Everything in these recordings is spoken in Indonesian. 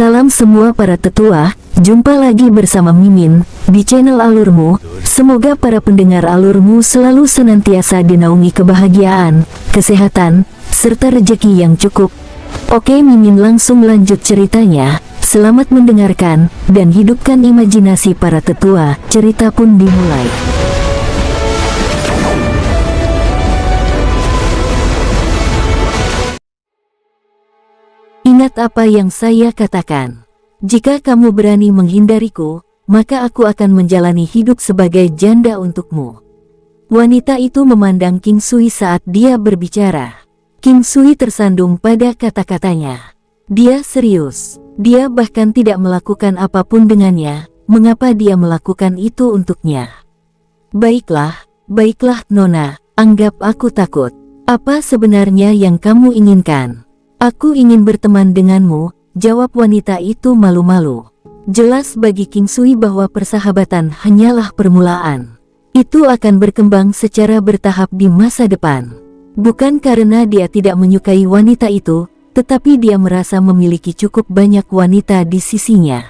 Salam semua para tetua, jumpa lagi bersama Mimin di channel Alurmu. Semoga para pendengar Alurmu selalu senantiasa dinaungi kebahagiaan, kesehatan, serta rezeki yang cukup. Oke, Mimin langsung lanjut ceritanya. Selamat mendengarkan dan hidupkan imajinasi para tetua. Cerita pun dimulai. Ingat apa yang saya katakan. Jika kamu berani menghindariku, maka aku akan menjalani hidup sebagai janda untukmu. Wanita itu memandang King Sui saat dia berbicara. King Sui tersandung pada kata-katanya. Dia serius. Dia bahkan tidak melakukan apapun dengannya. Mengapa dia melakukan itu untuknya? Baiklah, Nona, anggap aku takut. Apa sebenarnya yang kamu inginkan? Aku ingin berteman denganmu, jawab wanita itu malu-malu. Jelas bagi King Sui bahwa persahabatan hanyalah permulaan. Itu akan berkembang secara bertahap di masa depan. Bukan karena dia tidak menyukai wanita itu, tetapi dia merasa memiliki cukup banyak wanita di sisinya.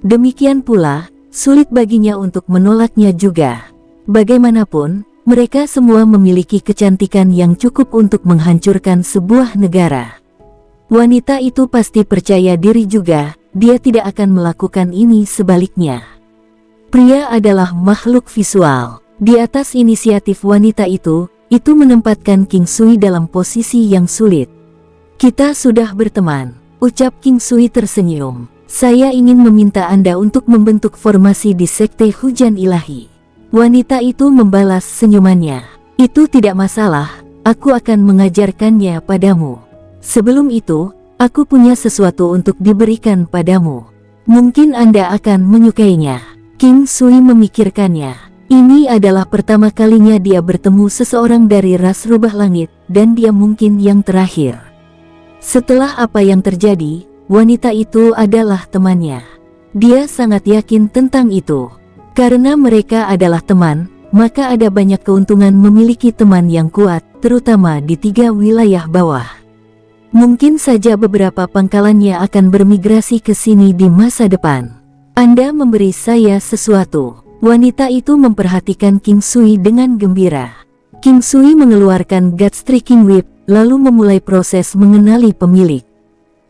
Demikian pula, sulit baginya untuk menolaknya juga. Bagaimanapun, mereka semua memiliki kecantikan yang cukup untuk menghancurkan sebuah negara. Wanita itu pasti percaya diri juga, dia tidak akan melakukan ini sebaliknya. Pria adalah makhluk visual. Di atas inisiatif wanita itu menempatkan King Sui dalam posisi yang sulit. Kita sudah berteman, ucap King Sui tersenyum. Saya ingin meminta Anda untuk membentuk formasi di Sekte Hujan Ilahi. Wanita itu membalas senyumannya. Itu tidak masalah, aku akan mengajarkannya padamu. Sebelum itu, aku punya sesuatu untuk diberikan padamu. Mungkin Anda akan menyukainya. King Sui memikirkannya. Ini adalah pertama kalinya dia bertemu seseorang dari ras rubah langit, dan dia mungkin yang terakhir. Setelah apa yang terjadi, wanita itu adalah temannya. Dia sangat yakin tentang itu. Karena mereka adalah teman, maka ada banyak keuntungan memiliki teman yang kuat, terutama di 3 wilayah bawah. Mungkin saja beberapa pangkalannya akan bermigrasi ke sini di masa depan. Anda memberi saya sesuatu. Wanita itu memperhatikan King Sui dengan gembira. King Sui mengeluarkan God Striking Whip, lalu memulai proses mengenali pemilik.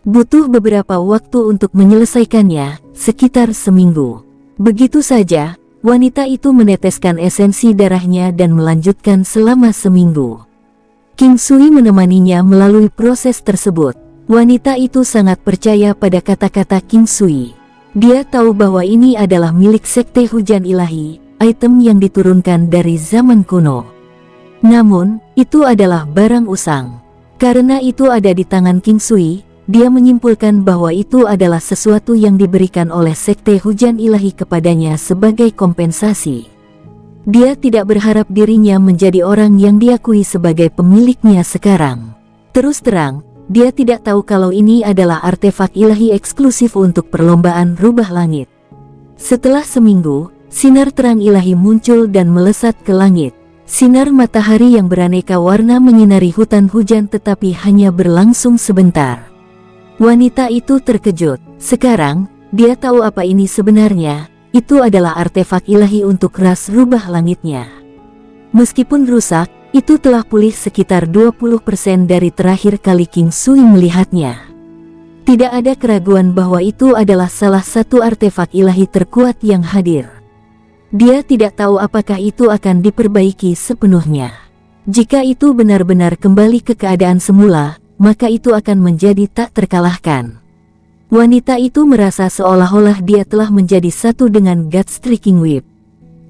Butuh beberapa waktu untuk menyelesaikannya, sekitar seminggu. Begitu saja, wanita itu meneteskan esensi darahnya dan melanjutkan selama seminggu. King Sui menemaninya melalui proses tersebut. Wanita itu sangat percaya pada kata-kata King Sui. Dia tahu bahwa ini adalah milik Sekte Hujan Ilahi, item yang diturunkan dari zaman kuno. Namun, itu adalah barang usang. Karena itu ada di tangan King Sui, dia menyimpulkan bahwa itu adalah sesuatu yang diberikan oleh Sekte Hujan Ilahi kepadanya sebagai kompensasi. Dia tidak berharap dirinya menjadi orang yang diakui sebagai pemiliknya sekarang. Terus terang, dia tidak tahu kalau ini adalah artefak ilahi eksklusif untuk perlombaan rubah langit. Setelah seminggu, sinar terang ilahi muncul dan melesat ke langit. Sinar matahari yang beraneka warna menyinari hutan hujan tetapi hanya berlangsung sebentar. Wanita itu terkejut. Sekarang, dia tahu apa ini sebenarnya. Itu adalah artefak ilahi untuk ras rubah langitnya. Meskipun rusak, itu telah pulih sekitar 20% dari terakhir kali King Sui melihatnya. Tidak ada keraguan bahwa itu adalah salah satu artefak ilahi terkuat yang hadir. Dia tidak tahu apakah itu akan diperbaiki sepenuhnya. Jika itu benar-benar kembali ke keadaan semula, maka itu akan menjadi tak terkalahkan. Wanita itu merasa seolah-olah dia telah menjadi satu dengan God Striking Whip.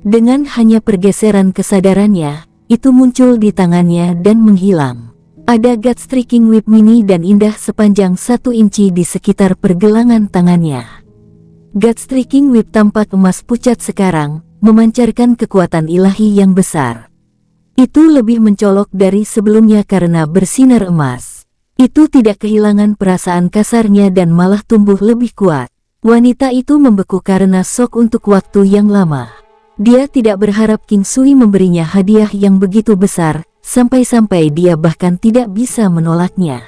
Dengan hanya pergeseran kesadarannya, itu muncul di tangannya dan menghilang. Ada God Striking Whip mini dan indah sepanjang 1 inci di sekitar pergelangan tangannya. God Striking Whip tampak emas pucat sekarang, memancarkan kekuatan ilahi yang besar. Itu lebih mencolok dari sebelumnya karena bersinar emas. Itu tidak kehilangan perasaan kasarnya dan malah tumbuh lebih kuat. Wanita itu membeku karena shock untuk waktu yang lama. Dia tidak berharap King Sui memberinya hadiah yang begitu besar, sampai-sampai dia bahkan tidak bisa menolaknya.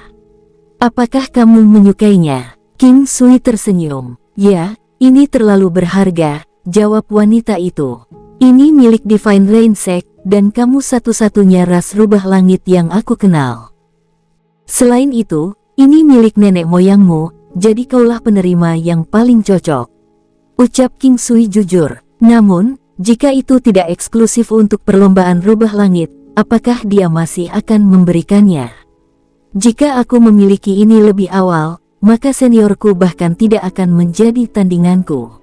Apakah kamu menyukainya? King Sui tersenyum. Ya, ini terlalu berharga, jawab wanita itu. Ini milik Divine Rain Sect, dan kamu satu-satunya ras rubah langit yang aku kenal. Selain itu, ini milik nenek moyangmu, jadi kaulah penerima yang paling cocok. Ucap King Sui jujur. Namun, jika itu tidak eksklusif untuk perlombaan rubah langit, apakah dia masih akan memberikannya? Jika aku memiliki ini lebih awal, maka seniorku bahkan tidak akan menjadi tandinganku.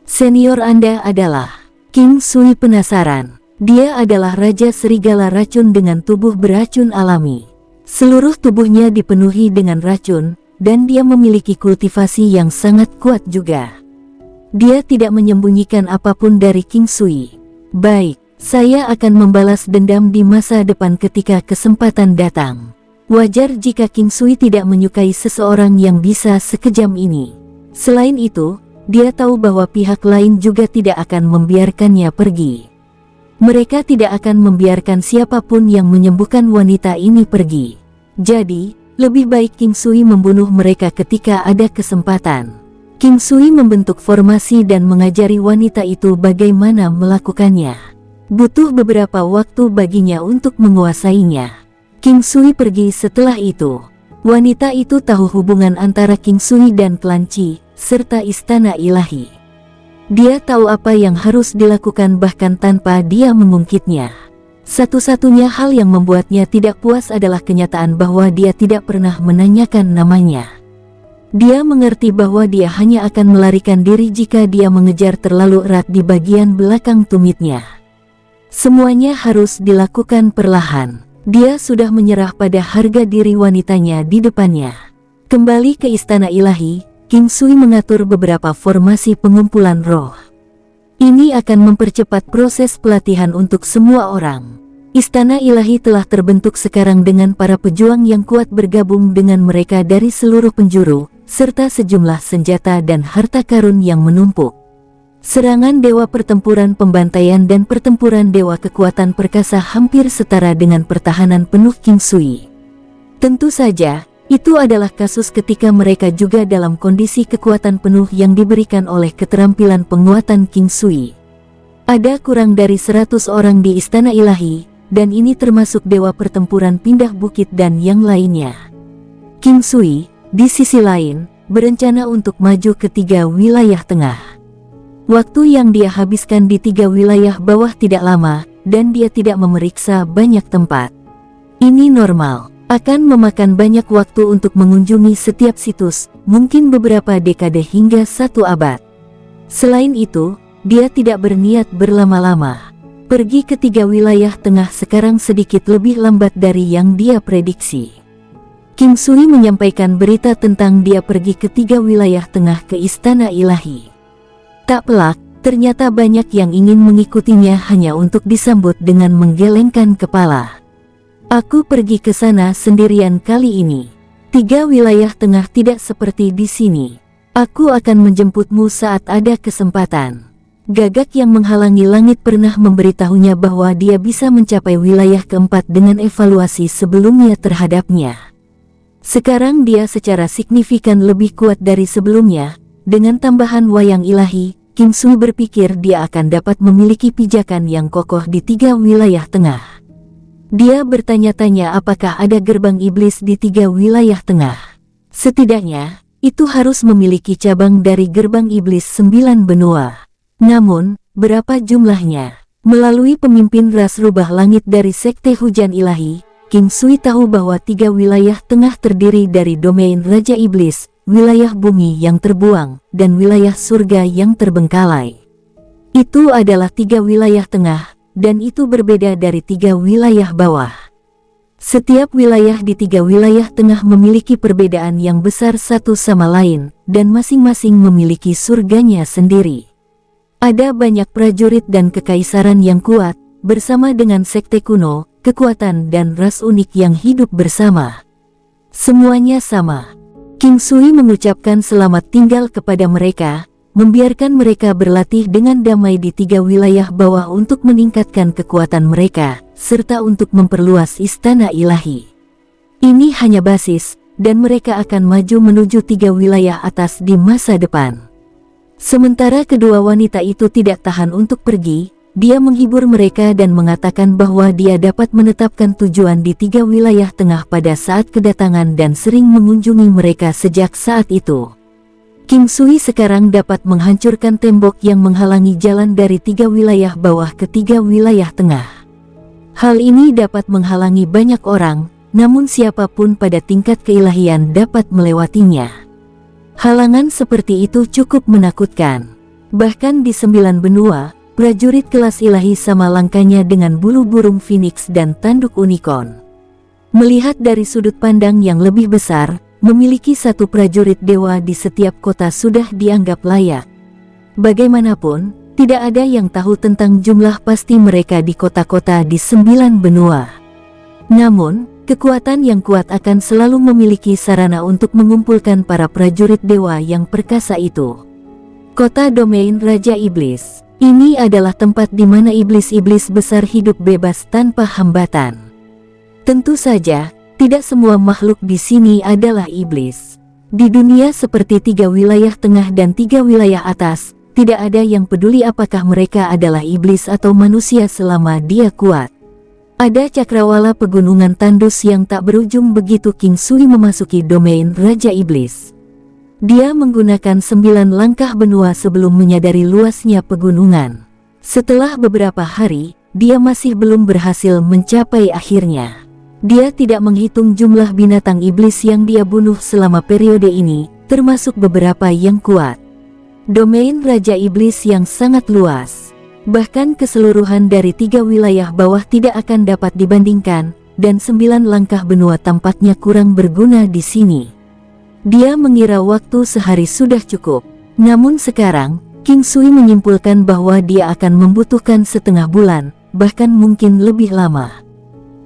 Senior Anda adalah... King Sui penasaran. Dia adalah Raja Serigala Racun dengan tubuh beracun alami. Seluruh tubuhnya dipenuhi dengan racun, dan dia memiliki kultivasi yang sangat kuat juga. Dia tidak menyembunyikan apapun dari King Sui. Baik, saya akan membalas dendam di masa depan ketika kesempatan datang. Wajar jika King Sui tidak menyukai seseorang yang bisa sekejam ini. Selain itu, dia tahu bahwa pihak lain juga tidak akan membiarkannya pergi. Mereka tidak akan membiarkan siapapun yang menyembuhkan wanita ini pergi. Jadi, lebih baik King Sui membunuh mereka ketika ada kesempatan. King Sui membentuk formasi dan mengajari wanita itu bagaimana melakukannya. Butuh beberapa waktu baginya untuk menguasainya. King Sui pergi setelah itu. Wanita itu tahu hubungan antara King Sui dan klan Qi, serta istana ilahi. Dia tahu apa yang harus dilakukan bahkan tanpa dia mengungkitnya. Satu-satunya hal yang membuatnya tidak puas adalah kenyataan bahwa dia tidak pernah menanyakan namanya. Dia mengerti bahwa dia hanya akan melarikan diri jika dia mengejar terlalu erat di bagian belakang tumitnya. Semuanya harus dilakukan perlahan. Dia sudah menyerah pada harga diri wanitanya di depannya. Kembali ke istana ilahi, King Sui mengatur beberapa formasi pengumpulan roh. Ini akan mempercepat proses pelatihan untuk semua orang. Istana ilahi telah terbentuk sekarang dengan para pejuang yang kuat bergabung dengan mereka dari seluruh penjuru, serta sejumlah senjata dan harta karun yang menumpuk. Serangan dewa pertempuran pembantaian dan pertempuran dewa kekuatan perkasa hampir setara dengan pertahanan penuh King Sui. Tentu saja, itu adalah kasus ketika mereka juga dalam kondisi kekuatan penuh yang diberikan oleh keterampilan penguatan King Sui. Ada kurang dari 100 orang di istana ilahi, dan ini termasuk dewa pertempuran pindah bukit dan yang lainnya. King Sui, di sisi lain, berencana untuk maju ke 3 wilayah tengah. Waktu yang dia habiskan di 3 wilayah bawah tidak lama, dan dia tidak memeriksa banyak tempat. Ini normal, akan memakan banyak waktu untuk mengunjungi setiap situs, mungkin beberapa dekade hingga 1 abad. Selain itu, dia tidak berniat berlama-lama. Pergi ke 3 wilayah tengah sekarang sedikit lebih lambat dari yang dia prediksi. King Sui menyampaikan berita tentang dia pergi ke 3 wilayah tengah ke istana ilahi. Tak pelak, ternyata banyak yang ingin mengikutinya hanya untuk disambut dengan menggelengkan kepala. Aku pergi ke sana sendirian kali ini. 3 wilayah tengah tidak seperti di sini. Aku akan menjemputmu saat ada kesempatan. Gagak yang menghalangi langit pernah memberitahunya bahwa dia bisa mencapai wilayah keempat dengan evaluasi sebelumnya terhadapnya. Sekarang dia secara signifikan lebih kuat dari sebelumnya. Dengan tambahan wayang ilahi, King Sui berpikir dia akan dapat memiliki pijakan yang kokoh di 3 wilayah tengah. Dia bertanya-tanya apakah ada gerbang iblis di 3 wilayah tengah. Setidaknya, itu harus memiliki cabang dari gerbang iblis 9 benua. Namun, berapa jumlahnya? Melalui pemimpin ras rubah langit dari Sekte Hujan Ilahi, King Sui tahu bahwa 3 wilayah tengah terdiri dari domain Raja Iblis, wilayah bumi yang terbuang, dan wilayah surga yang terbengkalai. Itu adalah 3 wilayah tengah, dan itu berbeda dari 3 wilayah bawah. Setiap wilayah di 3 wilayah tengah memiliki perbedaan yang besar satu sama lain, dan masing-masing memiliki surganya sendiri. Ada banyak prajurit dan kekaisaran yang kuat, bersama dengan sekte kuno, kekuatan dan ras unik yang hidup bersama. Semuanya sama. King Sui mengucapkan selamat tinggal kepada mereka, membiarkan mereka berlatih dengan damai di 3 wilayah bawah untuk meningkatkan kekuatan mereka, serta untuk memperluas istana ilahi. Ini hanya basis, dan mereka akan maju menuju 3 wilayah atas di masa depan. Sementara kedua wanita itu tidak tahan untuk pergi, dia menghibur mereka dan mengatakan bahwa dia dapat menetapkan tujuan di 3 wilayah tengah pada saat kedatangan dan sering mengunjungi mereka sejak saat itu. King Sui sekarang dapat menghancurkan tembok yang menghalangi jalan dari 3 wilayah bawah ke 3 wilayah tengah. Hal ini dapat menghalangi banyak orang, namun siapapun pada tingkat keilahian dapat melewatinya. Halangan seperti itu cukup menakutkan. Bahkan di 9 benua, prajurit kelas ilahi sama langkanya dengan bulu burung phoenix dan tanduk unicorn. Melihat dari sudut pandang yang lebih besar, memiliki satu prajurit dewa di setiap kota sudah dianggap layak. Bagaimanapun, tidak ada yang tahu tentang jumlah pasti mereka di kota-kota di 9 benua. Namun, kekuatan yang kuat akan selalu memiliki sarana untuk mengumpulkan para prajurit dewa yang perkasa itu. Kota domain Raja Iblis. Ini adalah tempat di mana iblis-iblis besar hidup bebas tanpa hambatan. Tentu saja, tidak semua makhluk di sini adalah iblis. Di dunia seperti 3 wilayah tengah dan 3 wilayah atas, tidak ada yang peduli apakah mereka adalah iblis atau manusia selama dia kuat. Ada cakrawala pegunungan tandus yang tak berujung begitu King Sui memasuki domain Raja Iblis. Dia menggunakan 9 langkah benua sebelum menyadari luasnya pegunungan. Setelah beberapa hari, dia masih belum berhasil mencapai akhirnya. Dia tidak menghitung jumlah binatang iblis yang dia bunuh selama periode ini, termasuk beberapa yang kuat. Domain Raja Iblis yang sangat luas. Bahkan keseluruhan dari 3 wilayah bawah tidak akan dapat dibandingkan, dan 9 langkah benua tampaknya kurang berguna di sini. Dia mengira waktu sehari sudah cukup. Namun sekarang, King Sui menyimpulkan bahwa dia akan membutuhkan setengah bulan, bahkan mungkin lebih lama.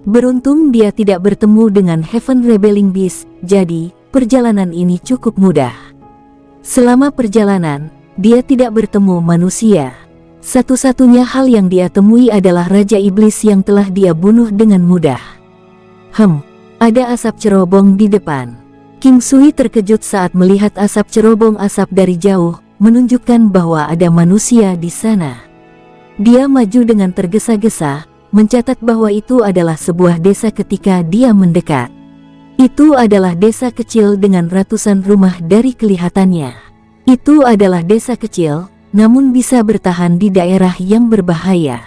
Beruntung dia tidak bertemu dengan Heaven Rebelling Beast, jadi perjalanan ini cukup mudah. Selama perjalanan, dia tidak bertemu manusia. Satu-satunya hal yang dia temui adalah Raja Iblis yang telah dia bunuh dengan mudah. Ada asap cerobong di depan. King Sui terkejut saat melihat asap cerobong asap dari jauh, menunjukkan bahwa ada manusia di sana. Dia maju dengan tergesa-gesa, mencatat bahwa itu adalah sebuah desa ketika dia mendekat. Itu adalah desa kecil dengan ratusan rumah dari kelihatannya. Itu adalah desa kecil, namun bisa bertahan di daerah yang berbahaya.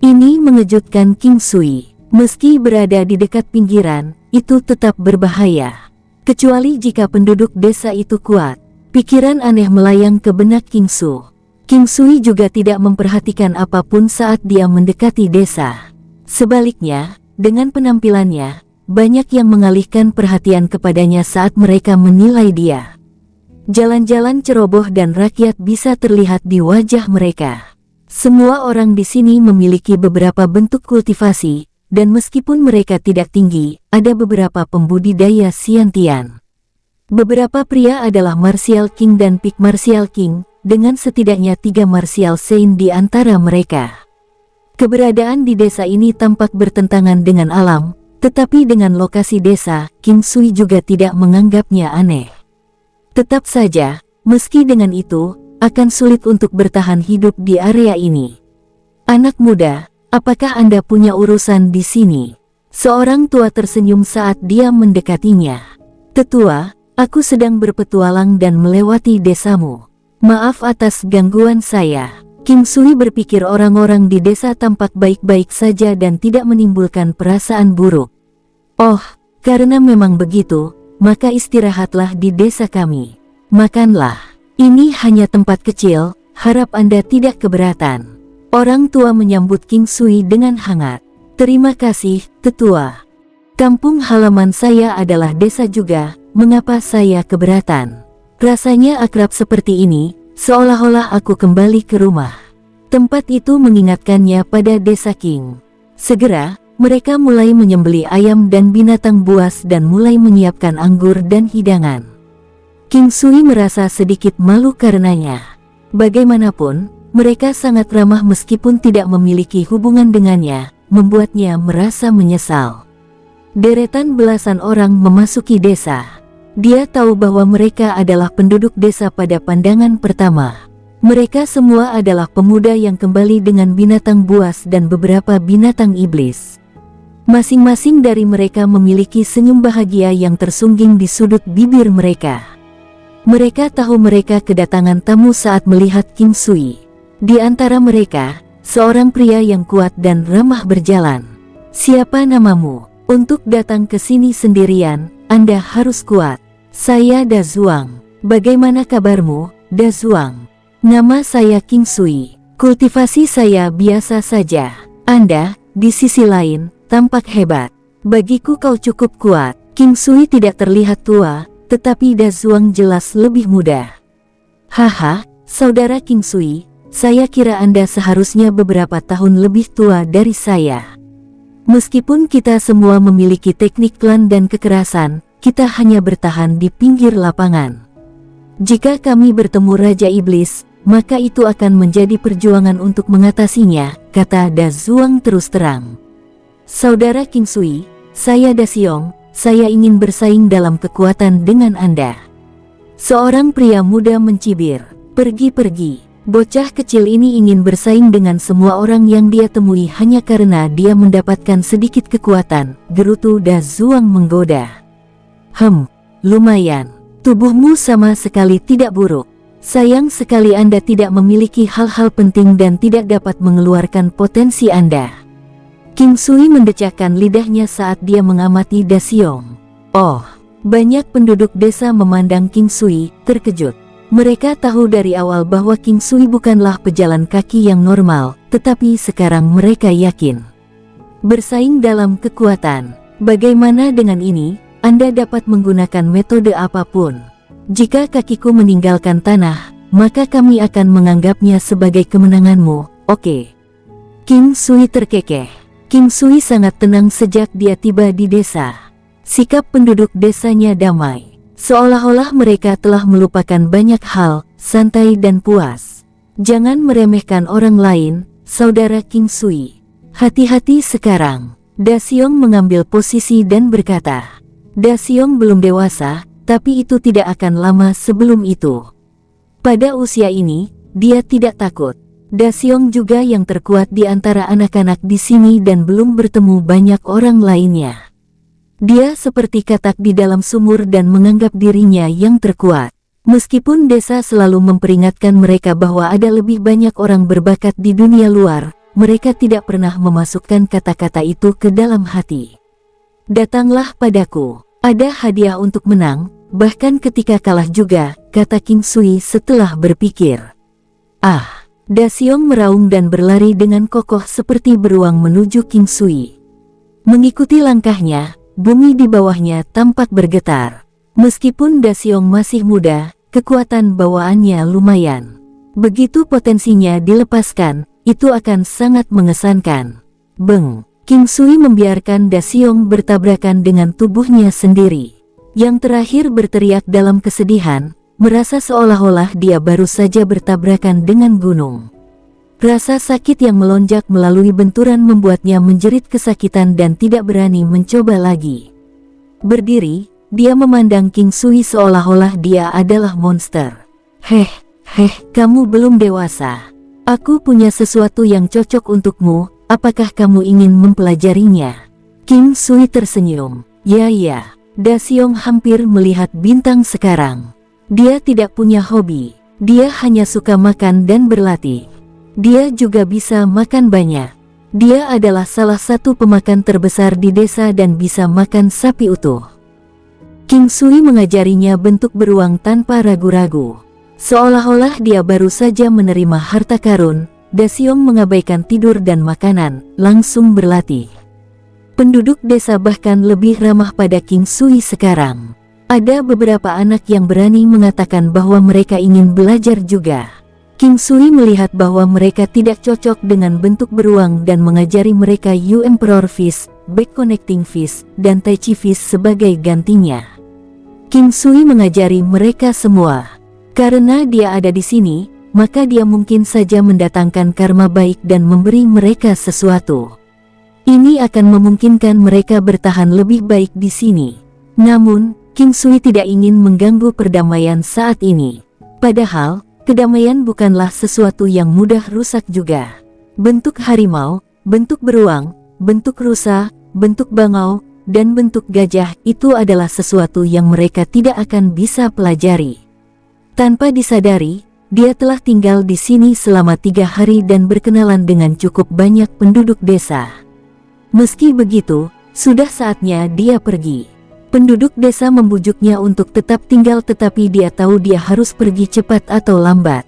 Ini mengejutkan King Sui. Meski berada di dekat pinggiran, itu tetap berbahaya. Kecuali jika penduduk desa itu kuat. Pikiran aneh melayang ke benak King Su. King Sui juga tidak memperhatikan apapun saat dia mendekati desa. Sebaliknya, dengan penampilannya, banyak yang mengalihkan perhatian kepadanya saat mereka menilai dia. Jalan-jalan ceroboh dan rakyat bisa terlihat di wajah mereka. Semua orang di sini memiliki beberapa bentuk kultivasi, dan meskipun mereka tidak tinggi, ada beberapa pembudidaya Xiantian. Beberapa pria adalah Martial King dan Peak Martial King, dengan setidaknya 3 Martial Saint di antara mereka. Keberadaan di desa ini tampak bertentangan dengan alam, tetapi dengan lokasi desa, King Sui juga tidak menganggapnya aneh. Tetap saja, meski dengan itu, akan sulit untuk bertahan hidup di area ini. Anak muda, apakah Anda punya urusan di sini? Seorang tua tersenyum saat dia mendekatinya. Tetua, aku sedang berpetualang dan melewati desamu. Maaf atas gangguan saya. King Sui berpikir orang-orang di desa tampak baik-baik saja dan tidak menimbulkan perasaan buruk. Oh, karena memang begitu, maka istirahatlah di desa kami. Makanlah. Ini hanya tempat kecil, harap Anda tidak keberatan. Orang tua menyambut King Sui dengan hangat. Terima kasih, tetua. Kampung halaman saya adalah desa juga, mengapa saya keberatan? Rasanya akrab seperti ini, seolah-olah aku kembali ke rumah. Tempat itu mengingatkannya pada desa King. Segera, mereka mulai menyembelih ayam dan binatang buas dan mulai menyiapkan anggur dan hidangan. King Sui merasa sedikit malu karenanya. Bagaimanapun, mereka sangat ramah meskipun tidak memiliki hubungan dengannya, membuatnya merasa menyesal. Deretan belasan orang memasuki desa. Dia tahu bahwa mereka adalah penduduk desa pada pandangan pertama. Mereka semua adalah pemuda yang kembali dengan binatang buas dan beberapa binatang iblis. Masing-masing dari mereka memiliki senyum bahagia yang tersungging di sudut bibir mereka. Mereka tahu mereka kedatangan tamu saat melihat King Sui. Di antara mereka, seorang pria yang kuat dan ramah berjalan. "Siapa namamu? Untuk datang ke sini sendirian, Anda harus kuat." "Saya Da Zuang. Bagaimana kabarmu, Da Zuang?" "Nama saya King Sui. Kultivasi saya biasa saja. Anda, di sisi lain, tampak hebat. Bagiku kau cukup kuat." King Sui tidak terlihat tua, tetapi Da Zuang jelas lebih muda. "Haha, saudara King Sui, saya kira Anda seharusnya beberapa tahun lebih tua dari saya. Meskipun kita semua memiliki teknik klan dan kekerasan, kita hanya bertahan di pinggir lapangan. Jika kami bertemu Raja Iblis, maka itu akan menjadi perjuangan untuk mengatasinya," kata Da Zuang terus terang. "Saudara King Sui, saya Da Xiong, saya ingin bersaing dalam kekuatan dengan Anda." Seorang pria muda mencibir. "Pergi-pergi. Bocah kecil ini ingin bersaing dengan semua orang yang dia temui hanya karena dia mendapatkan sedikit kekuatan," gerutu Da Zuang menggoda. Lumayan. Tubuhmu sama sekali tidak buruk. Sayang sekali Anda tidak memiliki hal-hal penting dan tidak dapat mengeluarkan potensi Anda." King Sui mendecakkan lidahnya saat dia mengamati Da Xiong. Oh, banyak penduduk desa memandang King Sui, terkejut. Mereka tahu dari awal bahwa King Sui bukanlah pejalan kaki yang normal, tetapi sekarang mereka yakin. Bersaing dalam kekuatan. Bagaimana dengan ini? Anda dapat menggunakan metode apapun. Jika kakiku meninggalkan tanah, maka kami akan menganggapnya sebagai kemenanganmu, oke? King Sui terkekeh. King Sui sangat tenang sejak dia tiba di desa. Sikap penduduk desanya damai. Seolah-olah mereka telah melupakan banyak hal, santai dan puas. "Jangan meremehkan orang lain, saudara King Sui. Hati-hati sekarang." Da Xiong mengambil posisi dan berkata. Da Xiong belum dewasa, tapi itu tidak akan lama sebelum itu. Pada usia ini, dia tidak takut. Da Xiong juga yang terkuat di antara anak-anak di sini dan belum bertemu banyak orang lainnya. Dia seperti katak di dalam sumur dan menganggap dirinya yang terkuat. Meskipun desa selalu memperingatkan mereka bahwa ada lebih banyak orang berbakat di dunia luar, mereka tidak pernah memasukkan kata-kata itu ke dalam hati. "Datanglah padaku. Ada hadiah untuk menang, bahkan ketika kalah juga," kata King Sui setelah berpikir. Da Xiong meraung dan berlari dengan kokoh seperti beruang menuju King Sui. Mengikuti langkahnya, bumi di bawahnya tampak bergetar. Meskipun Da Xiong masih muda, kekuatan bawaannya lumayan. Begitu potensinya dilepaskan, itu akan sangat mengesankan. Beng! King Sui membiarkan Da Xiong bertabrakan dengan tubuhnya sendiri. Yang terakhir berteriak dalam kesedihan, merasa seolah-olah dia baru saja bertabrakan dengan gunung. Rasa sakit yang melonjak melalui benturan membuatnya menjerit kesakitan dan tidak berani mencoba lagi. Berdiri, dia memandang King Sui seolah-olah dia adalah monster. Kamu belum dewasa. Aku punya sesuatu yang cocok untukmu, apakah kamu ingin mempelajarinya?" King Sui tersenyum. Ya. Da Xiong hampir melihat bintang sekarang. Dia tidak punya hobi. Dia hanya suka makan dan berlatih. Dia juga bisa makan banyak. Dia adalah salah satu pemakan terbesar di desa dan bisa makan sapi utuh. King Sui mengajarinya bentuk beruang tanpa ragu-ragu. Seolah-olah dia baru saja menerima harta karun, Da Xiong mengabaikan tidur dan makanan, langsung berlatih. Penduduk desa bahkan lebih ramah pada King Sui sekarang. Ada beberapa anak yang berani mengatakan bahwa mereka ingin belajar juga. King Sui melihat bahwa mereka tidak cocok dengan bentuk beruang dan mengajari mereka You Emperor Fish, Back Connecting Fish, dan Tai Chi Fish sebagai gantinya. King Sui mengajari mereka semua. Karena dia ada di sini, maka dia mungkin saja mendatangkan karma baik dan memberi mereka sesuatu. Ini akan memungkinkan mereka bertahan lebih baik di sini. Namun, King Sui tidak ingin mengganggu perdamaian saat ini. Padahal, kedamaian bukanlah sesuatu yang mudah rusak juga. Bentuk harimau, bentuk beruang, bentuk rusa, bentuk bangau, dan bentuk gajah itu adalah sesuatu yang mereka tidak akan bisa pelajari. Tanpa disadari, dia telah tinggal di sini selama 3 hari dan berkenalan dengan cukup banyak penduduk desa. Meski begitu, sudah saatnya dia pergi. Penduduk desa membujuknya untuk tetap tinggal, tetapi dia tahu dia harus pergi cepat atau lambat.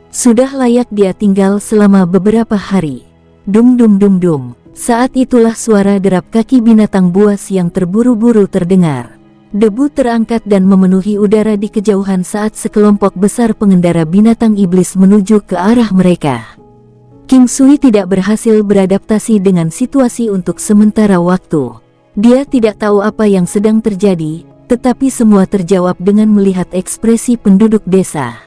Sudah layak dia tinggal selama beberapa hari. Dum dum dum dum. Saat itulah suara derap kaki binatang buas yang terburu-buru terdengar. Debu terangkat dan memenuhi udara di kejauhan saat sekelompok besar pengendara binatang iblis menuju ke arah mereka. King Sui tidak berhasil beradaptasi dengan situasi untuk sementara waktu. Dia tidak tahu apa yang sedang terjadi, tetapi semua terjawab dengan melihat ekspresi penduduk desa.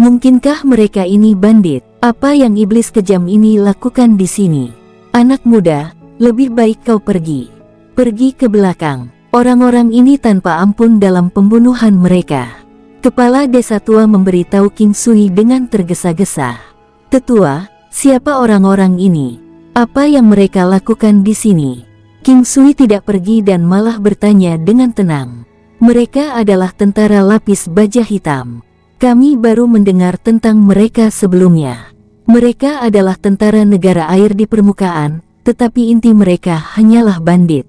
Mungkinkah mereka ini bandit? Apa yang iblis kejam ini lakukan di sini? Anak muda, lebih baik kau pergi. Pergi ke belakang. Orang-orang ini tanpa ampun dalam pembunuhan mereka. Kepala desa tua memberitahu King Sui dengan tergesa-gesa. Tetua, siapa orang-orang ini? Apa yang mereka lakukan di sini? King Sui tidak pergi dan malah bertanya dengan tenang. Mereka adalah tentara lapis baja hitam. Kami baru mendengar tentang mereka sebelumnya. Mereka adalah tentara negara air di permukaan, tetapi inti mereka hanyalah bandit.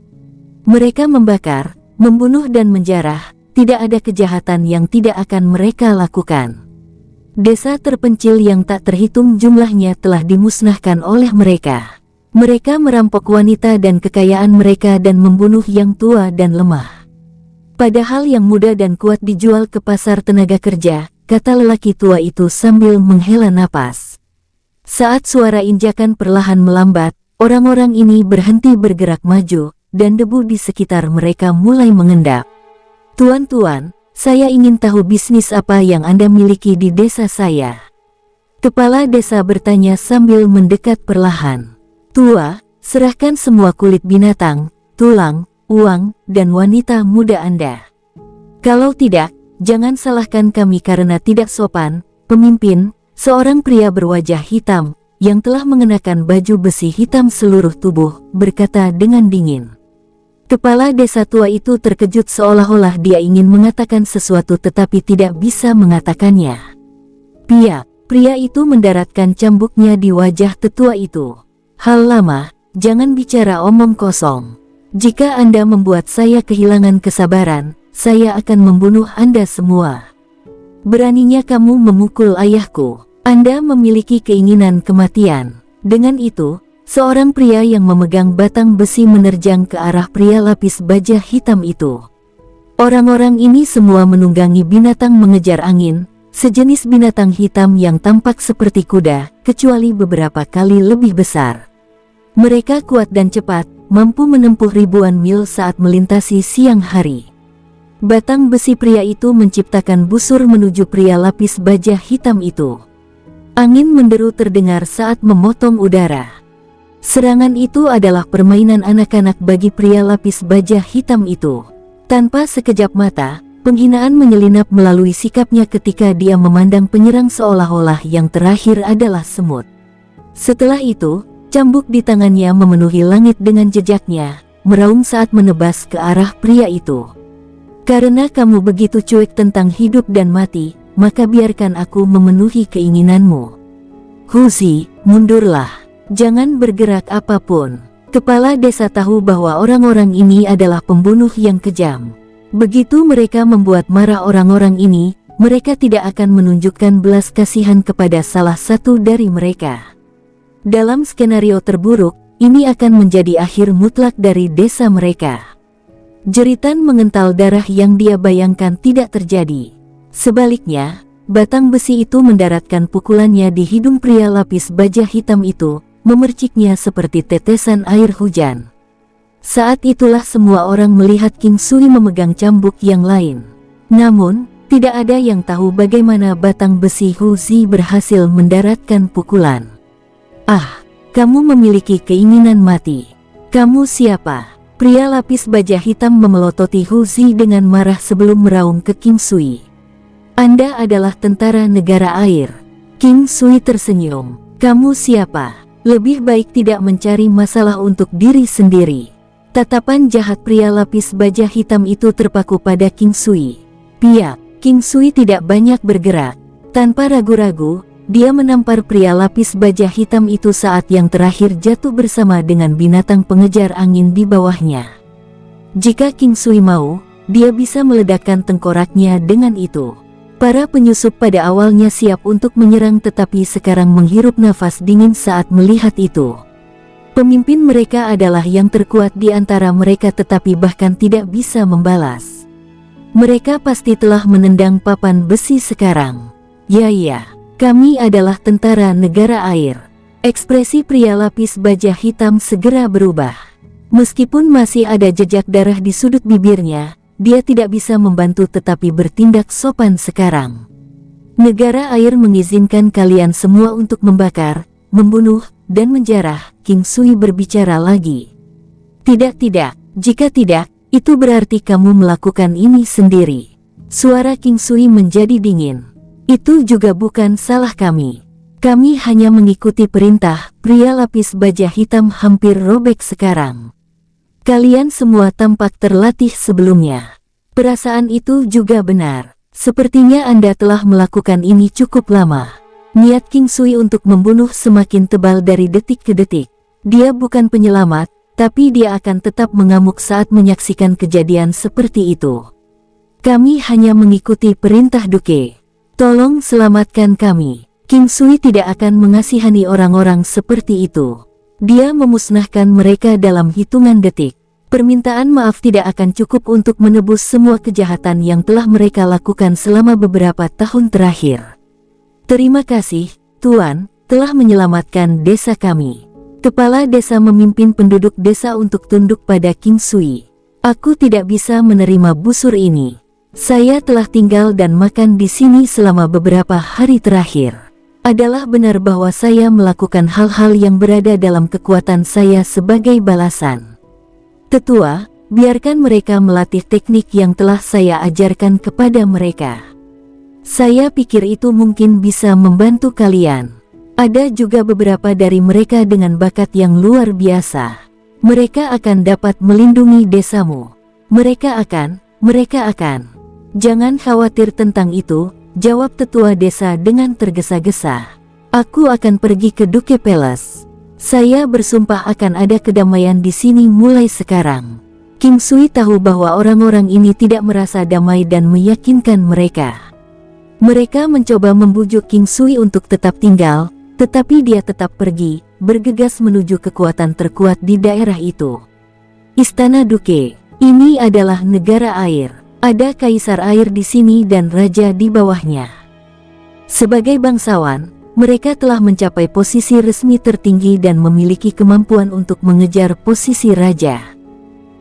Mereka membakar, membunuh dan menjarah, tidak ada kejahatan yang tidak akan mereka lakukan. Desa terpencil yang tak terhitung jumlahnya telah dimusnahkan oleh mereka. Mereka merampok wanita dan kekayaan mereka dan membunuh yang tua dan lemah. Padahal yang muda dan kuat dijual ke pasar tenaga kerja, kata lelaki tua itu sambil menghela napas. Saat suara injakan perlahan melambat, orang-orang ini berhenti bergerak maju, dan debu di sekitar mereka mulai mengendap. Tuan-tuan, saya ingin tahu bisnis apa yang Anda miliki di desa saya. Kepala desa bertanya sambil mendekat perlahan. Tua, serahkan semua kulit binatang, tulang, uang, dan wanita muda Anda. Kalau tidak, jangan salahkan kami karena tidak sopan. Pemimpin, seorang pria berwajah hitam, yang telah mengenakan baju besi hitam seluruh tubuh, berkata dengan dingin. Kepala desa tua itu terkejut seolah-olah dia ingin mengatakan sesuatu tetapi tidak bisa mengatakannya. Pria itu mendaratkan cambuknya di wajah tetua itu. Hal lama, jangan bicara omong kosong. Jika Anda membuat saya kehilangan kesabaran, saya akan membunuh Anda semua. Beraninya kamu memukul ayahku. Anda memiliki keinginan kematian. Dengan itu, seorang pria yang memegang batang besi menerjang ke arah pria lapis baja hitam itu. Orang-orang ini semua menunggangi binatang mengejar angin, sejenis binatang hitam yang tampak seperti kuda, kecuali beberapa kali lebih besar. Mereka kuat dan cepat, mampu menempuh ribuan mil saat melintasi siang hari. Batang besi pria itu menciptakan busur menuju pria lapis baja hitam itu. Angin menderu terdengar saat memotong udara. Serangan itu adalah permainan anak-anak bagi pria lapis baja hitam itu. Tanpa sekejap mata, penghinaan menyelinap melalui sikapnya ketika dia memandang penyerang seolah-olah yang terakhir adalah semut. Setelah itu, cambuk di tangannya memenuhi langit dengan jejaknya, meraung saat menebas ke arah pria itu. Karena kamu begitu cuek tentang hidup dan mati, maka biarkan aku memenuhi keinginanmu. Huzi, mundurlah. Jangan bergerak apapun. Kepala desa tahu bahwa orang-orang ini adalah pembunuh yang kejam. Begitu mereka membuat marah orang-orang ini, mereka tidak akan menunjukkan belas kasihan kepada salah satu dari mereka. Dalam skenario terburuk, ini akan menjadi akhir mutlak dari desa mereka. Jeritan mengental darah yang dia bayangkan tidak terjadi. Sebaliknya, batang besi itu mendaratkan pukulannya di hidung pria lapis baja hitam itu, memerciknya seperti tetesan air hujan. Saat itulah semua orang melihat King Sui memegang cambuk yang lain. Namun, tidak ada yang tahu bagaimana batang besi Huzi berhasil mendaratkan pukulan. Ah, kamu memiliki keinginan mati. Kamu siapa? Pria lapis baja hitam memelototi Hu Zi dengan marah sebelum meraung ke King Sui. Anda adalah tentara negara air. King Sui tersenyum. Kamu siapa? Lebih baik tidak mencari masalah untuk diri sendiri. Tatapan jahat pria lapis baja hitam itu terpaku pada King Sui. Piak, King Sui tidak banyak bergerak. Tanpa ragu-ragu, dia menampar pria lapis baja hitam itu saat yang terakhir jatuh bersama dengan binatang pengejar angin di bawahnya. Jika King Sui mau, dia bisa meledakkan tengkoraknya dengan itu. Para penyusup pada awalnya siap untuk menyerang tetapi sekarang menghirup nafas dingin saat melihat itu. Pemimpin mereka adalah yang terkuat di antara mereka tetapi bahkan tidak bisa membalas. Mereka pasti telah menendang papan besi sekarang. Ya, kami adalah tentara negara air. Ekspresi pria lapis baja hitam segera berubah. Meskipun masih ada jejak darah di sudut bibirnya, dia tidak bisa membantu tetapi bertindak sopan sekarang. Negara air mengizinkan kalian semua untuk membakar, membunuh, dan menjarah. King Sui berbicara lagi. Tidak, jika tidak, itu berarti kamu melakukan ini sendiri. Suara King Sui menjadi dingin. Itu juga bukan salah kami. Kami hanya mengikuti perintah. Pria lapis baja hitam hampir robek sekarang. Kalian semua tampak terlatih sebelumnya. Perasaan itu juga benar. Sepertinya Anda telah melakukan ini cukup lama. Niat King Sui untuk membunuh semakin tebal dari detik ke detik. Dia bukan penyelamat, tapi dia akan tetap mengamuk saat menyaksikan kejadian seperti itu. Kami hanya mengikuti perintah Duke. Tolong selamatkan kami. King Sui tidak akan mengasihani orang-orang seperti itu. Dia memusnahkan mereka dalam hitungan detik. Permintaan maaf tidak akan cukup untuk menebus semua kejahatan yang telah mereka lakukan selama beberapa tahun terakhir. Terima kasih, Tuan, telah menyelamatkan desa kami. Kepala desa memimpin penduduk desa untuk tunduk pada King Sui. Aku tidak bisa menerima busur ini. Saya telah tinggal dan makan di sini selama beberapa hari terakhir. Adalah benar bahwa saya melakukan hal-hal yang berada dalam kekuatan saya sebagai balasan. Tetua, biarkan mereka melatih teknik yang telah saya ajarkan kepada mereka. Saya pikir itu mungkin bisa membantu kalian. Ada juga beberapa dari mereka dengan bakat yang luar biasa. Mereka akan dapat melindungi desamu. Mereka akan. Jangan khawatir tentang itu, jawab tetua desa dengan tergesa-gesa. Aku akan pergi ke Duke Palace. Saya bersumpah akan ada kedamaian di sini mulai sekarang. King Sui tahu bahwa orang-orang ini tidak merasa damai dan meyakinkan mereka. Mereka mencoba membujuk King Sui untuk tetap tinggal, tetapi dia tetap pergi, bergegas menuju kekuatan terkuat di daerah itu. Istana Duke, ini adalah negara air. Ada kaisar air di sini dan raja di bawahnya. Sebagai bangsawan, mereka telah mencapai posisi resmi tertinggi dan memiliki kemampuan untuk mengejar posisi raja.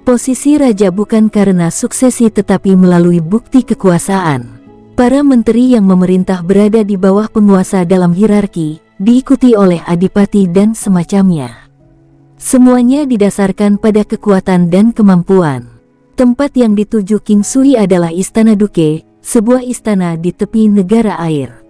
Posisi raja bukan karena suksesi tetapi melalui bukti kekuasaan. Para menteri yang memerintah berada di bawah penguasa dalam hierarki, diikuti oleh adipati dan semacamnya. Semuanya didasarkan pada kekuatan dan kemampuan. Tempat yang dituju King Sui adalah Istana Duke, sebuah istana di tepi negara air.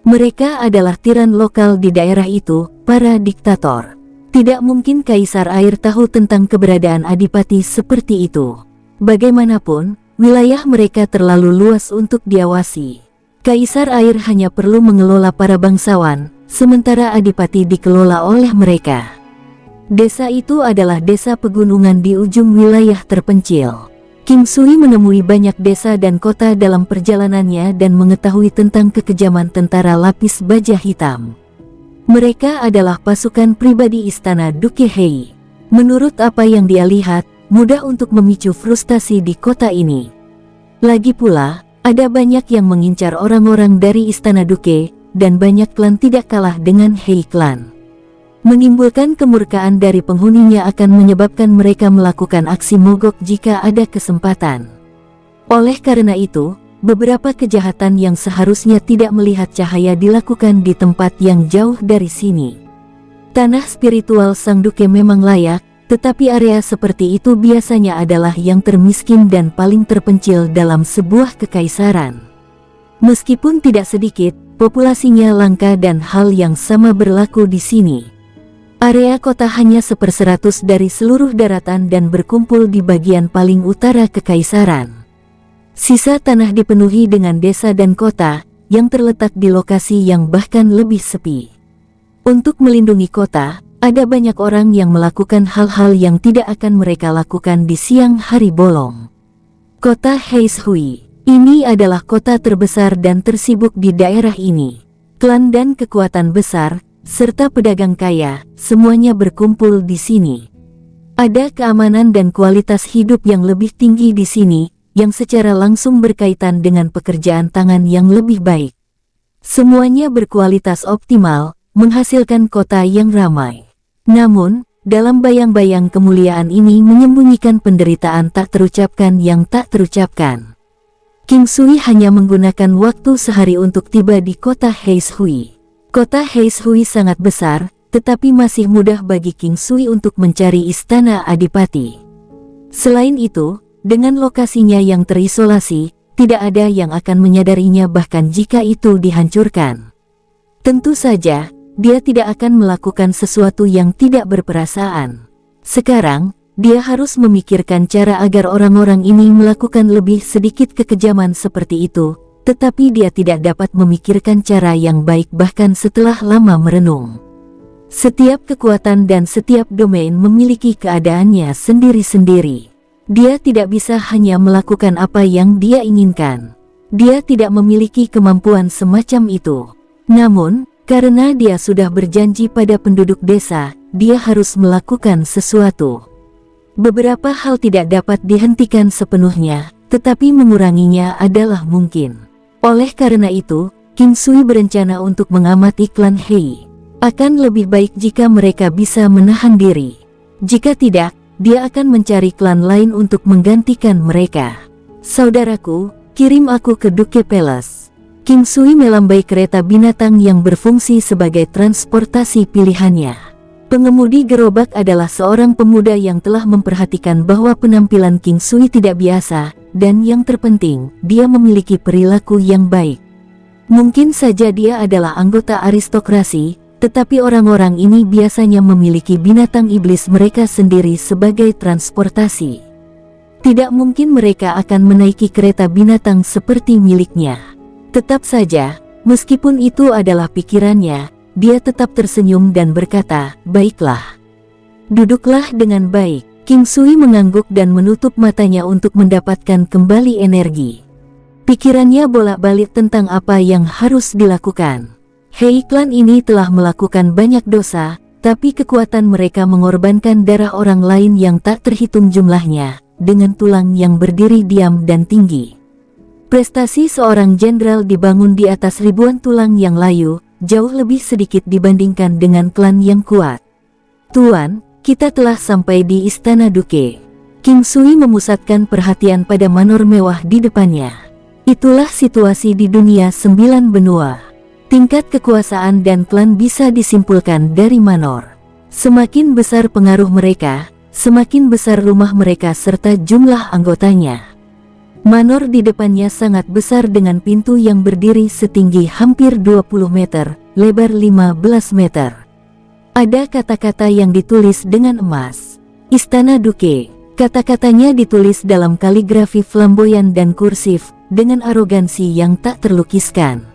Mereka adalah tiran lokal di daerah itu, para diktator. Tidak mungkin kaisar air tahu tentang keberadaan adipati seperti itu. Bagaimanapun, wilayah mereka terlalu luas untuk diawasi. Kaisar air hanya perlu mengelola para bangsawan, sementara adipati dikelola oleh mereka. Desa itu adalah desa pegunungan di ujung wilayah terpencil. King Sui menemui banyak desa dan kota dalam perjalanannya dan mengetahui tentang kekejaman tentara lapis baja hitam. Mereka adalah pasukan pribadi istana Duke Hei. Menurut apa yang dia lihat, mudah untuk memicu frustasi di kota ini. Lagi pula, ada banyak yang mengincar orang-orang dari istana Duke, dan banyak klan tidak kalah dengan Hei Clan. Menimbulkan kemurkaan dari penghuninya akan menyebabkan mereka melakukan aksi mogok jika ada kesempatan. Oleh karena itu, beberapa kejahatan yang seharusnya tidak melihat cahaya dilakukan di tempat yang jauh dari sini. Tanah spiritual Sang Duke memang layak, tetapi area seperti itu biasanya adalah yang termiskin dan paling terpencil dalam sebuah kekaisaran. Meskipun tidak sedikit, populasinya langka dan hal yang sama berlaku di sini. Area kota hanya 1/100 dari seluruh daratan dan berkumpul di bagian paling utara kekaisaran. Sisa tanah dipenuhi dengan desa dan kota yang terletak di lokasi yang bahkan lebih sepi. Untuk melindungi kota, ada banyak orang yang melakukan hal-hal yang tidak akan mereka lakukan di siang hari bolong. Kota Heishui ini adalah kota terbesar dan tersibuk di daerah ini. Klan dan kekuatan besar, serta pedagang kaya, semuanya berkumpul di sini. Ada keamanan dan kualitas hidup yang lebih tinggi di sini, yang secara langsung berkaitan dengan pekerjaan tangan yang lebih baik. Semuanya berkualitas optimal, menghasilkan kota yang ramai. Namun, dalam bayang-bayang kemuliaan ini menyembunyikan penderitaan tak terucapkan yang tak terucapkan. King Sui hanya menggunakan waktu sehari untuk tiba di kota Heishui. Kota Heishui sangat besar, tetapi masih mudah bagi King Sui untuk mencari istana adipati. Selain itu, dengan lokasinya yang terisolasi, tidak ada yang akan menyadarinya bahkan jika itu dihancurkan. Tentu saja, dia tidak akan melakukan sesuatu yang tidak berperasaan. Sekarang, dia harus memikirkan cara agar orang-orang ini melakukan lebih sedikit kekejaman seperti itu, tetapi dia tidak dapat memikirkan cara yang baik bahkan setelah lama merenung. Setiap kekuatan dan setiap domain memiliki keadaannya sendiri-sendiri. Dia tidak bisa hanya melakukan apa yang dia inginkan. Dia tidak memiliki kemampuan semacam itu. Namun, karena dia sudah berjanji pada penduduk desa, dia harus melakukan sesuatu. Beberapa hal tidak dapat dihentikan sepenuhnya, tetapi menguranginya adalah mungkin. Oleh karena itu, King Sui berencana untuk mengamati klan Hei. Akan lebih baik jika mereka bisa menahan diri. Jika tidak, dia akan mencari klan lain untuk menggantikan mereka. Saudaraku, kirim aku ke Duke Palace. King Sui melambai kereta binatang yang berfungsi sebagai transportasi pilihannya. Pengemudi gerobak adalah seorang pemuda yang telah memperhatikan bahwa penampilan King Sui tidak biasa, dan yang terpenting, dia memiliki perilaku yang baik. Mungkin saja dia adalah anggota aristokrasi, tetapi orang-orang ini biasanya memiliki binatang iblis mereka sendiri sebagai transportasi. Tidak mungkin mereka akan menaiki kereta binatang seperti miliknya. Tetap saja, meskipun itu adalah pikirannya, dia tetap tersenyum dan berkata, "Baiklah. Duduklah dengan baik." King Sui mengangguk dan menutup matanya untuk mendapatkan kembali energi. Pikirannya bolak-balik tentang apa yang harus dilakukan. Hei, klan ini telah melakukan banyak dosa, tapi kekuatan mereka mengorbankan darah orang lain yang tak terhitung jumlahnya, dengan tulang yang berdiri diam dan tinggi. Prestasi seorang jenderal dibangun di atas ribuan tulang yang layu, jauh lebih sedikit dibandingkan dengan klan yang kuat. "Tuan, kita telah sampai di Istana Duke." King Sui memusatkan perhatian pada manor mewah di depannya. Itulah situasi di dunia 9 benua. Tingkat kekuasaan dan klan bisa disimpulkan dari manor. Semakin besar pengaruh mereka, semakin besar rumah mereka serta jumlah anggotanya. Manor di depannya sangat besar dengan pintu yang berdiri setinggi hampir 20 meter, lebar 15 meter. Ada kata-kata yang ditulis dengan emas. Istana Duke. Kata-katanya ditulis dalam kaligrafi flamboyan dan kursif, dengan arogansi yang tak terlukiskan.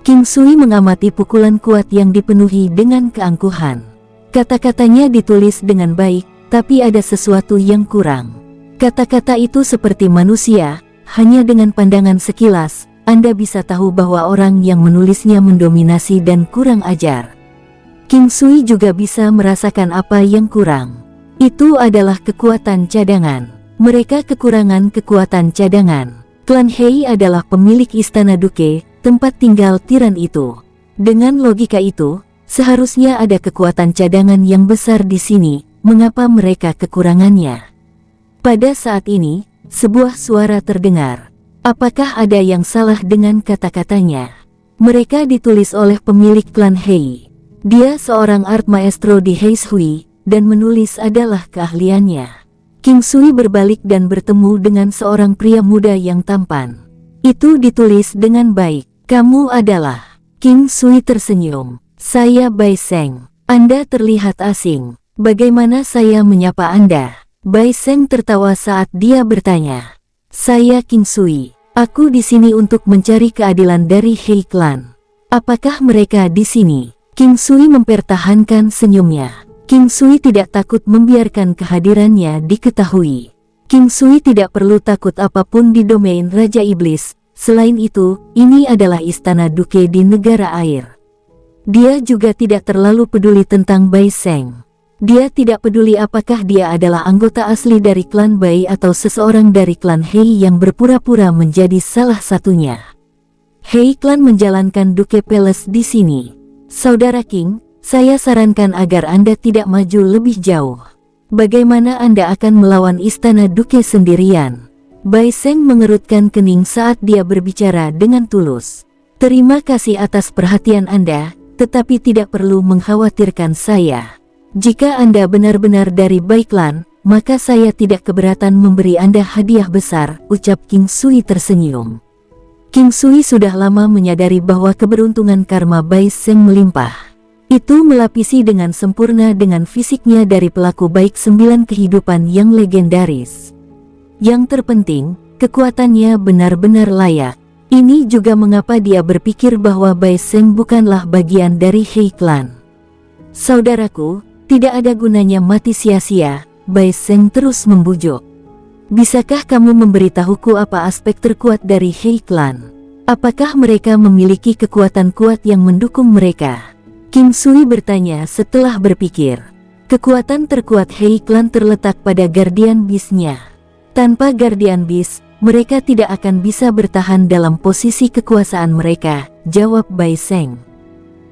King Sui mengamati pukulan kuat yang dipenuhi dengan keangkuhan. Kata-katanya ditulis dengan baik, tapi ada sesuatu yang kurang. Kata-kata itu seperti manusia, hanya dengan pandangan sekilas, Anda bisa tahu bahwa orang yang menulisnya mendominasi dan kurang ajar. King Sui juga bisa merasakan apa yang kurang. Itu adalah kekuatan cadangan. Mereka kekurangan kekuatan cadangan. Klan Hei adalah pemilik Istana Duke, tempat tinggal tiran itu. Dengan logika itu, seharusnya ada kekuatan cadangan yang besar di sini. Mengapa mereka kekurangannya? Pada saat ini, sebuah suara terdengar. Apakah ada yang salah dengan kata-katanya? Mereka ditulis oleh pemilik klan Hei. Dia seorang art maestro di Heishui, dan menulis adalah keahliannya. King Sui berbalik dan bertemu dengan seorang pria muda yang tampan. Itu ditulis dengan baik. Kamu adalah... King Sui tersenyum. Saya Bai Seng. Anda terlihat asing. Bagaimana saya menyapa Anda? Bai Seng tertawa saat dia bertanya. Saya King Sui. Aku di sini untuk mencari keadilan dari He Clan. Apakah mereka di sini? King Sui mempertahankan senyumnya. King Sui tidak takut membiarkan kehadirannya diketahui. King Sui tidak perlu takut apapun di domain Raja Iblis. Selain itu, ini adalah istana Duke di negara air. Dia juga tidak terlalu peduli tentang Bai Seng. Dia tidak peduli apakah dia adalah anggota asli dari klan Bai atau seseorang dari klan Hei yang berpura-pura menjadi salah satunya. Hei Clan menjalankan Duke Palace di sini. Saudara King, saya sarankan agar Anda tidak maju lebih jauh. Bagaimana Anda akan melawan istana Duke sendirian? Bai Seng mengerutkan kening saat dia berbicara dengan tulus. Terima kasih atas perhatian Anda, tetapi tidak perlu mengkhawatirkan saya. Jika Anda benar-benar dari Bai Clan, maka saya tidak keberatan memberi Anda hadiah besar, ucap King Sui tersenyum. King Sui sudah lama menyadari bahwa keberuntungan karma Bai Seng melimpah. Itu melapisi dengan sempurna dengan fisiknya dari pelaku baik 9 kehidupan yang legendaris. Yang terpenting, kekuatannya benar-benar layak. Ini juga mengapa dia berpikir bahwa Bai Seng bukanlah bagian dari He Clan. Saudaraku, tidak ada gunanya mati sia-sia, Bai Seng terus membujuk. Bisakah kamu memberitahuku apa aspek terkuat dari He Clan? Apakah mereka memiliki kekuatan kuat yang mendukung mereka? King Sui bertanya setelah berpikir. Kekuatan terkuat He Clan terletak pada Guardian Beast-nya. Tanpa Guardian Beast, mereka tidak akan bisa bertahan dalam posisi kekuasaan mereka, jawab Bai Seng.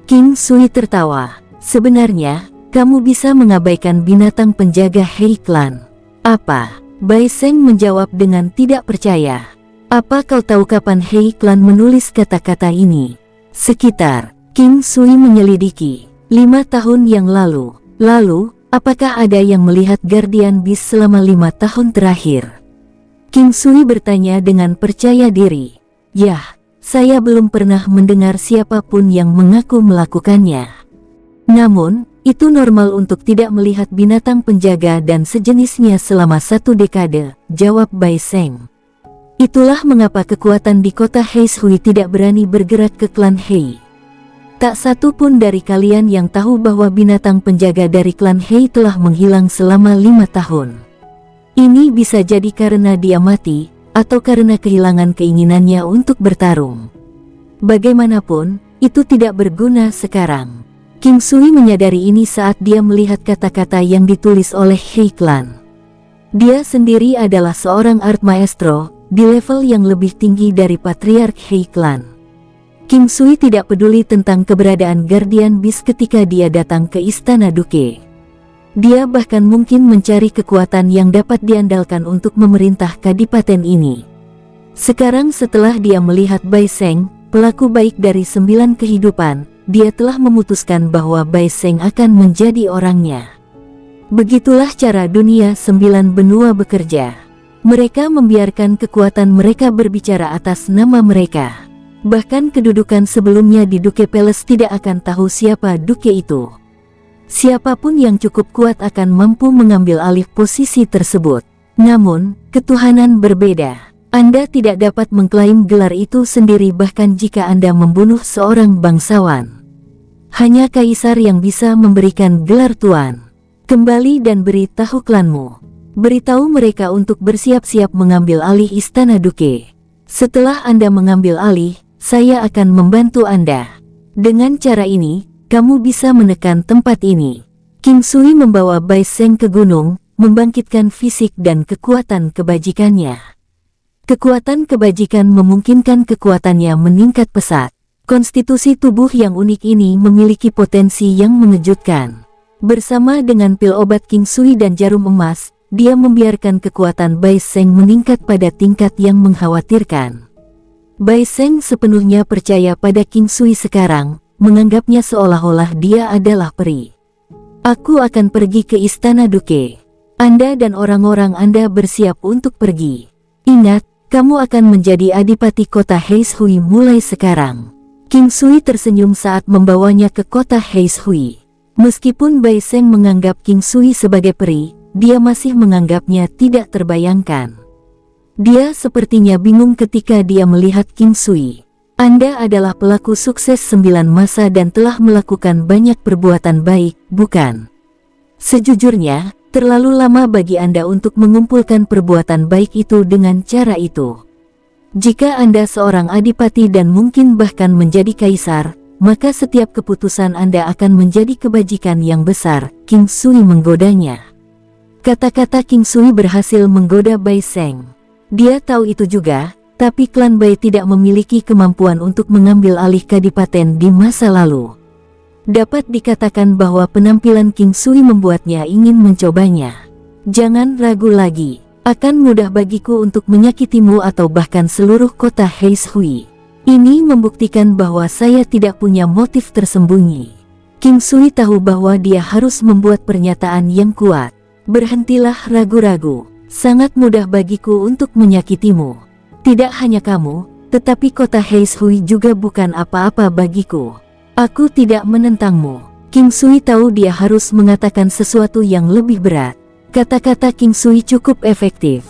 King Sui tertawa. Sebenarnya, kamu bisa mengabaikan binatang penjaga He Clan. Apa? Bai Seng menjawab dengan tidak percaya. Apa kau tahu kapan He Clan menulis kata-kata ini? Sekitar... King Sui menyelidiki. 5 tahun yang lalu. Lalu, apakah ada yang melihat Guardian Beast selama 5 tahun terakhir? King Sui bertanya dengan percaya diri. Yah, saya belum pernah mendengar siapapun yang mengaku melakukannya. Namun, itu normal untuk tidak melihat binatang penjaga dan sejenisnya selama 1 dekade, jawab Bai Seng. Itulah mengapa kekuatan di kota Heishui tidak berani bergerak ke klan Hei. Tak satu pun dari kalian yang tahu bahwa binatang penjaga dari klan Hei telah menghilang selama 5 tahun. Ini bisa jadi karena dia mati, atau karena kehilangan keinginannya untuk bertarung. Bagaimanapun, itu tidak berguna sekarang. King Sui menyadari ini saat dia melihat kata-kata yang ditulis oleh He Clan. Dia sendiri adalah seorang art maestro, di level yang lebih tinggi dari Patriark He Clan. King Sui tidak peduli tentang keberadaan Guardian Beast ketika dia datang ke Istana Duke. Dia bahkan mungkin mencari kekuatan yang dapat diandalkan untuk memerintah kadipaten ini. Sekarang setelah dia melihat Bai Seng, pelaku baik dari 9 kehidupan, dia telah memutuskan bahwa Bai Seng akan menjadi orangnya. Begitulah cara dunia 9 benua bekerja. Mereka membiarkan kekuatan mereka berbicara atas nama mereka. Bahkan kedudukan sebelumnya di Duke Palace tidak akan tahu siapa Duke itu. Siapapun yang cukup kuat akan mampu mengambil alih posisi tersebut. Namun, ketuhanan berbeda. Anda tidak dapat mengklaim gelar itu sendiri bahkan jika Anda membunuh seorang bangsawan. Hanya kaisar yang bisa memberikan gelar tuan. Kembali dan beritahu klanmu. Beritahu mereka untuk bersiap-siap mengambil alih Istana Duke. Setelah Anda mengambil alih, saya akan membantu Anda. Dengan cara ini, kamu bisa menekan tempat ini. King Sui membawa Bai Seng ke gunung, membangkitkan fisik dan kekuatan kebajikannya. Kekuatan kebajikan memungkinkan kekuatannya meningkat pesat. Konstitusi tubuh yang unik ini memiliki potensi yang mengejutkan. Bersama dengan pil obat King Sui dan jarum emas, dia membiarkan kekuatan Bai Seng meningkat pada tingkat yang mengkhawatirkan. Bai Seng sepenuhnya percaya pada King Sui sekarang, menganggapnya seolah-olah dia adalah peri. Aku akan pergi ke Istana Duke. Anda dan orang-orang Anda bersiap untuk pergi. Ingat, kamu akan menjadi adipati kota Heishui mulai sekarang. King Sui tersenyum saat membawanya ke kota Heishui. Meskipun Bai Seng menganggap King Sui sebagai peri, dia masih menganggapnya tidak terbayangkan. Dia sepertinya bingung ketika dia melihat King Sui. Anda adalah pelaku sukses 9 masa dan telah melakukan banyak perbuatan baik, bukan? Sejujurnya, terlalu lama bagi Anda untuk mengumpulkan perbuatan baik itu dengan cara itu. Jika Anda seorang adipati dan mungkin bahkan menjadi kaisar, maka setiap keputusan Anda akan menjadi kebajikan yang besar. King Sui menggodanya. Kata-kata King Sui berhasil menggoda Bai Seng. Dia tahu itu juga, tapi klan Bai tidak memiliki kemampuan untuk mengambil alih kadipaten di masa lalu. Dapat dikatakan bahwa penampilan King Sui membuatnya ingin mencobanya. Jangan ragu lagi. Akan mudah bagiku untuk menyakitimu atau bahkan seluruh kota Heishui. Ini membuktikan bahwa saya tidak punya motif tersembunyi. King Sui tahu bahwa dia harus membuat pernyataan yang kuat. Berhentilah ragu-ragu. Sangat mudah bagiku untuk menyakitimu. Tidak hanya kamu, tetapi kota Heishui juga bukan apa-apa bagiku. Aku tidak menentangmu. King Sui tahu dia harus mengatakan sesuatu yang lebih berat. Kata-kata King Sui cukup efektif.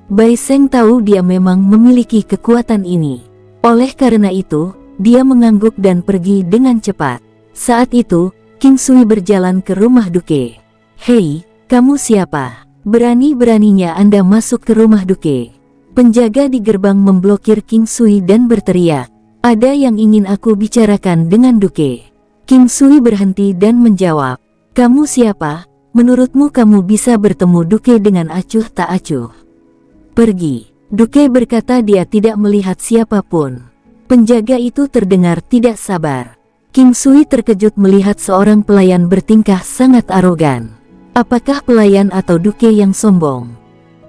Bai Seng tahu dia memang memiliki kekuatan ini. Oleh karena itu, dia mengangguk dan pergi dengan cepat. Saat itu, King Sui berjalan ke rumah Duke. Hei, kamu siapa? Berani-beraninya Anda masuk ke rumah Duke. Penjaga di gerbang memblokir King Sui dan berteriak, ada yang ingin aku bicarakan dengan Duke. King Sui berhenti dan menjawab, kamu siapa? Menurutmu kamu bisa bertemu Duke dengan acuh tak acuh? Pergi. Duke berkata dia tidak melihat siapapun. Penjaga itu terdengar tidak sabar. King Sui terkejut melihat seorang pelayan bertingkah sangat arogan. Apakah pelayan atau Duke yang sombong?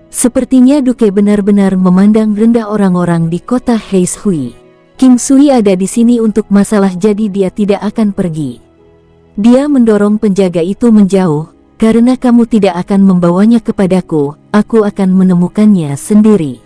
Sepertinya Duke benar-benar memandang rendah orang-orang di kota Heishui. King Sui ada di sini untuk masalah jadi dia tidak akan pergi. Dia mendorong penjaga itu menjauh. Karena kamu tidak akan membawanya kepadaku, aku akan menemukannya sendiri.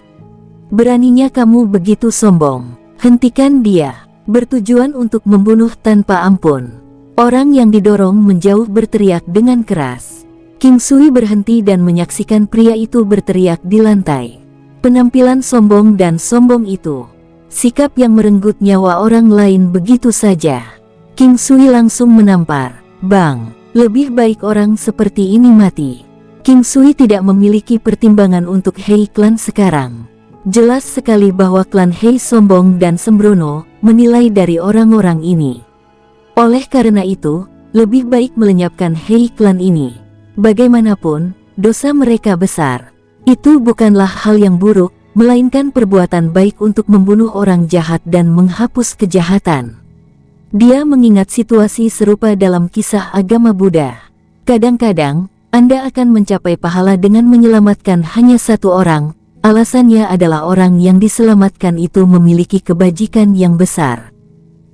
Beraninya kamu begitu sombong. Hentikan dia. Bertujuan untuk membunuh tanpa ampun. Orang yang didorong menjauh berteriak dengan keras. King Sui berhenti dan menyaksikan pria itu berteriak di lantai. Penampilan sombong dan sombong itu. Sikap yang merenggut nyawa orang lain begitu saja. King Sui langsung menampar. Bang! Lebih baik orang seperti ini mati. King Sui tidak memiliki pertimbangan untuk Hei Clan sekarang. Jelas sekali bahwa klan Hei sombong dan sembrono, menilai dari orang-orang ini. Oleh karena itu, lebih baik melenyapkan Hei Clan ini. Bagaimanapun, dosa mereka besar. Itu bukanlah hal yang buruk, melainkan perbuatan baik untuk membunuh orang jahat dan menghapus kejahatan. Dia mengingat situasi serupa dalam kisah agama Buddha. Kadang-kadang, Anda akan mencapai pahala dengan menyelamatkan hanya satu orang. Alasannya adalah orang yang diselamatkan itu memiliki kebajikan yang besar.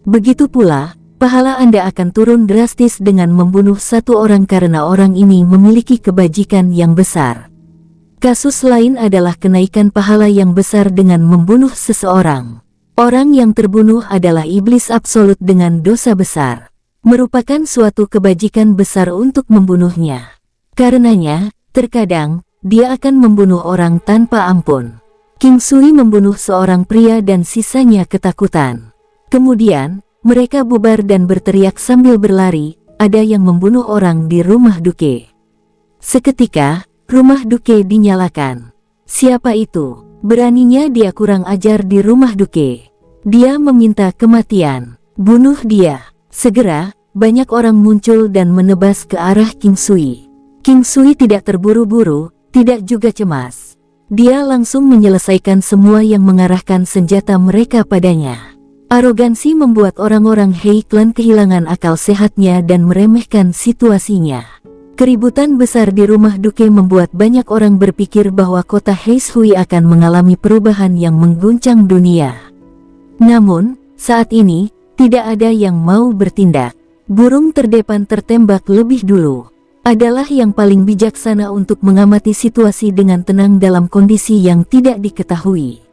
Begitu pula, pahala Anda akan turun drastis dengan membunuh satu orang karena orang ini memiliki kebajikan yang besar. Kasus lain adalah kenaikan pahala yang besar dengan membunuh seseorang. Orang yang terbunuh adalah iblis absolut dengan dosa besar. Merupakan suatu kebajikan besar untuk membunuhnya. Karenanya, terkadang, dia akan membunuh orang tanpa ampun. King Sui membunuh seorang pria dan sisanya ketakutan. Kemudian, mereka bubar dan berteriak sambil berlari, ada yang membunuh orang di rumah Duke. Seketika, rumah Duke dinyalakan. Siapa itu? Beraninya dia kurang ajar di rumah Duke. Dia meminta kematian. Bunuh dia. Segera, banyak orang muncul dan menebas ke arah King Sui. King Sui tidak terburu-buru, tidak juga cemas. Dia langsung menyelesaikan semua yang mengarahkan senjata mereka padanya. Arogansi membuat orang-orang Hei Clan kehilangan akal sehatnya dan meremehkan situasinya. Keributan besar di rumah Duke membuat banyak orang berpikir bahwa kota Heishui akan mengalami perubahan yang mengguncang dunia. Namun, saat ini, tidak ada yang mau bertindak. Burung terdepan tertembak lebih dulu. adalah yang paling bijaksana untuk mengamati situasi dengan tenang dalam kondisi yang tidak diketahui.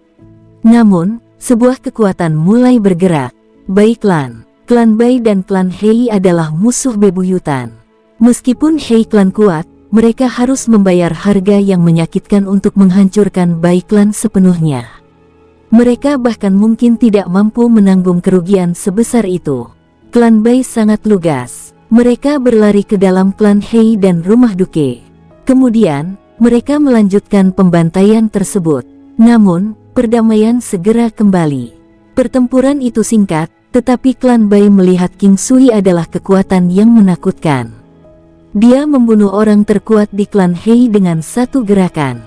Namun, sebuah kekuatan mulai bergerak. Bai Klan Bai dan klan Hei adalah musuh bebuyutan. Meskipun Hei klan kuat, mereka harus membayar harga yang menyakitkan untuk menghancurkan Bai klan sepenuhnya. Mereka bahkan mungkin tidak mampu menanggung kerugian sebesar itu. Klan Bai sangat lugas. Mereka berlari ke dalam klan Hei dan rumah duke. Kemudian, mereka melanjutkan pembantaian tersebut. Namun, perdamaian segera kembali. Pertempuran itu singkat, tetapi klan Bai melihat King Sui adalah kekuatan yang menakutkan. Dia membunuh orang terkuat di klan Hei dengan satu gerakan.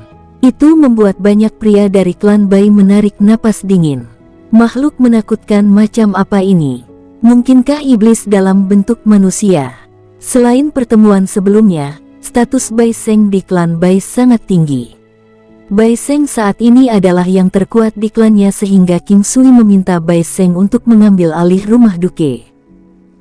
Itu membuat banyak pria dari klan Bai menarik napas dingin. Makhluk menakutkan macam apa ini? Mungkinkah iblis dalam bentuk manusia? Selain pertemuan sebelumnya, status Bai Seng di klan Bai sangat tinggi. Bai Seng saat ini adalah yang terkuat di klannya sehingga King Sui meminta Bai Seng untuk mengambil alih rumah duke.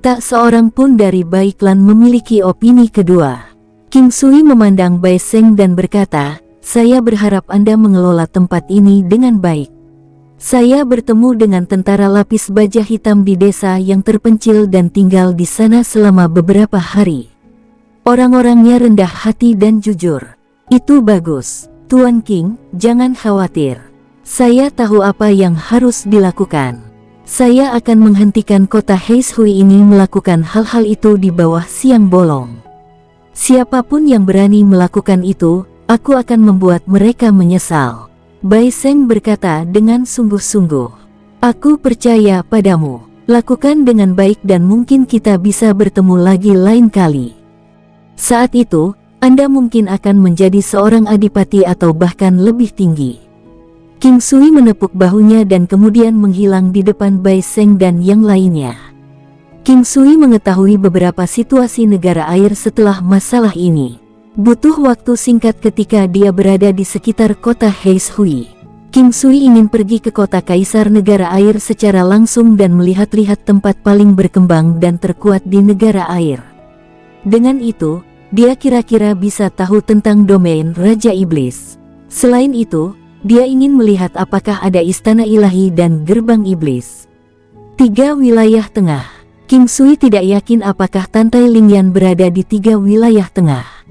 Tak seorang pun dari Bai klan memiliki opini kedua. King Sui memandang Bai Seng dan berkata, "Saya berharap Anda mengelola tempat ini dengan baik. Saya bertemu dengan tentara lapis baja hitam di desa yang terpencil dan tinggal di sana selama beberapa hari. Orang-orangnya rendah hati dan jujur. Itu bagus. Tuan King, jangan khawatir. Saya tahu apa yang harus dilakukan. Saya akan menghentikan kota Heishui ini melakukan hal-hal itu di bawah siang bolong. Siapapun yang berani melakukan itu, aku akan membuat mereka menyesal." Bai Seng berkata dengan sungguh-sungguh. "Aku percaya padamu. Lakukan dengan baik dan mungkin kita bisa bertemu lagi lain kali. Saat itu, Anda mungkin akan menjadi seorang adipati atau bahkan lebih tinggi." King Sui menepuk bahunya dan kemudian menghilang di depan Bai Seng dan yang lainnya. King Sui mengetahui beberapa situasi negara air setelah masalah ini. Butuh waktu singkat ketika dia berada di sekitar kota Heishui. King Sui ingin pergi ke kota kaisar negara air secara langsung dan melihat-lihat tempat paling berkembang dan terkuat di negara air. Dengan itu, dia kira-kira bisa tahu tentang domain Raja Iblis. Selain itu, dia ingin melihat apakah ada istana ilahi dan gerbang iblis. 3 wilayah tengah. King Sui tidak yakin apakah Tantai Lingyan berada di 3 wilayah tengah.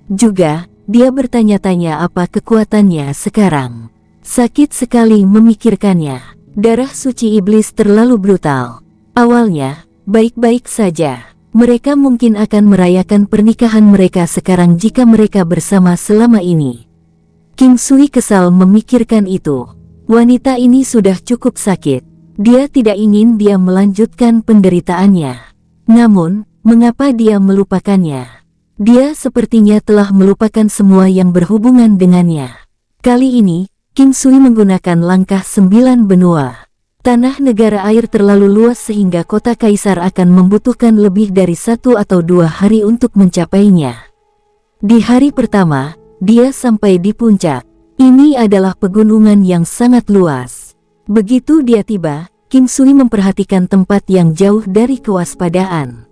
Juga, dia bertanya-tanya apa kekuatannya sekarang. Sakit sekali memikirkannya. Darah suci iblis terlalu brutal. Awalnya, baik-baik saja. Mereka mungkin akan merayakan pernikahan mereka sekarang jika mereka bersama selama ini. King Sui kesal memikirkan itu. Wanita ini sudah cukup sakit. Dia tidak ingin dia melanjutkan penderitaannya. Namun, mengapa dia melupakannya? Dia sepertinya telah melupakan semua yang berhubungan dengannya. Kali ini, King Sui menggunakan langkah 9 benua. Tanah negara air terlalu luas sehingga kota kaisar akan membutuhkan lebih dari 1 atau 2 hari untuk mencapainya. Di hari pertama, dia sampai di puncak. Ini adalah pegunungan yang sangat luas. Begitu dia tiba, King Sui memperhatikan tempat yang jauh dari kewaspadaan.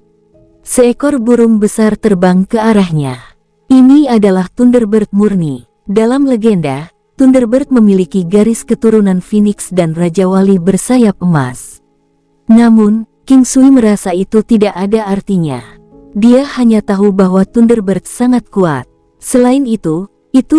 Seekor burung besar terbang ke arahnya. Ini adalah Thunderbird murni. Dalam legenda, Thunderbird memiliki garis keturunan Phoenix dan Raja Wali bersayap emas. Namun, King Sui merasa itu tidak ada artinya. Dia hanya tahu bahwa Thunderbird sangat kuat. Selain itu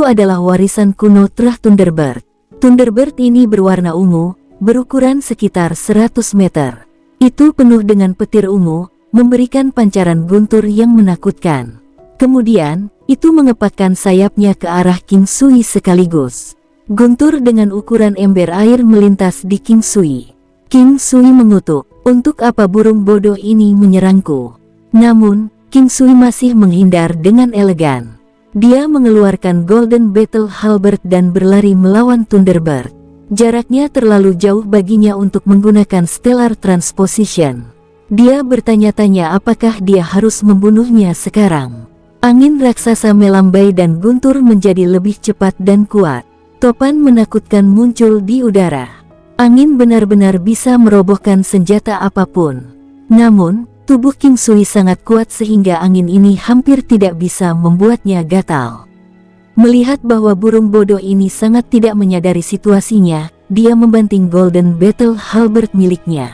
adalah warisan kuno Trah Thunderbird. Thunderbird ini berwarna ungu, berukuran sekitar 100 meter. Itu penuh dengan petir ungu, memberikan pancaran guntur yang menakutkan. Kemudian, itu mengepakkan sayapnya ke arah King Sui sekaligus. Guntur dengan ukuran ember air melintas di King Sui. King Sui mengutuk, "Untuk apa burung bodoh ini menyerangku?" Namun, King Sui masih menghindar dengan elegan. Dia mengeluarkan Golden Battle Halberd dan berlari melawan Thunderbird. Jaraknya terlalu jauh baginya untuk menggunakan Stellar Transposition. Dia bertanya-tanya apakah dia harus membunuhnya sekarang. Angin raksasa melambai dan guntur menjadi lebih cepat dan kuat. Topan menakutkan muncul di udara. Angin benar-benar bisa merobohkan senjata apapun. Namun, Tubuh King Sui sangat kuat sehingga angin ini hampir tidak bisa membuatnya gatal. Melihat bahwa burung bodoh ini sangat tidak menyadari situasinya, dia membanting Golden Battle Halberd miliknya.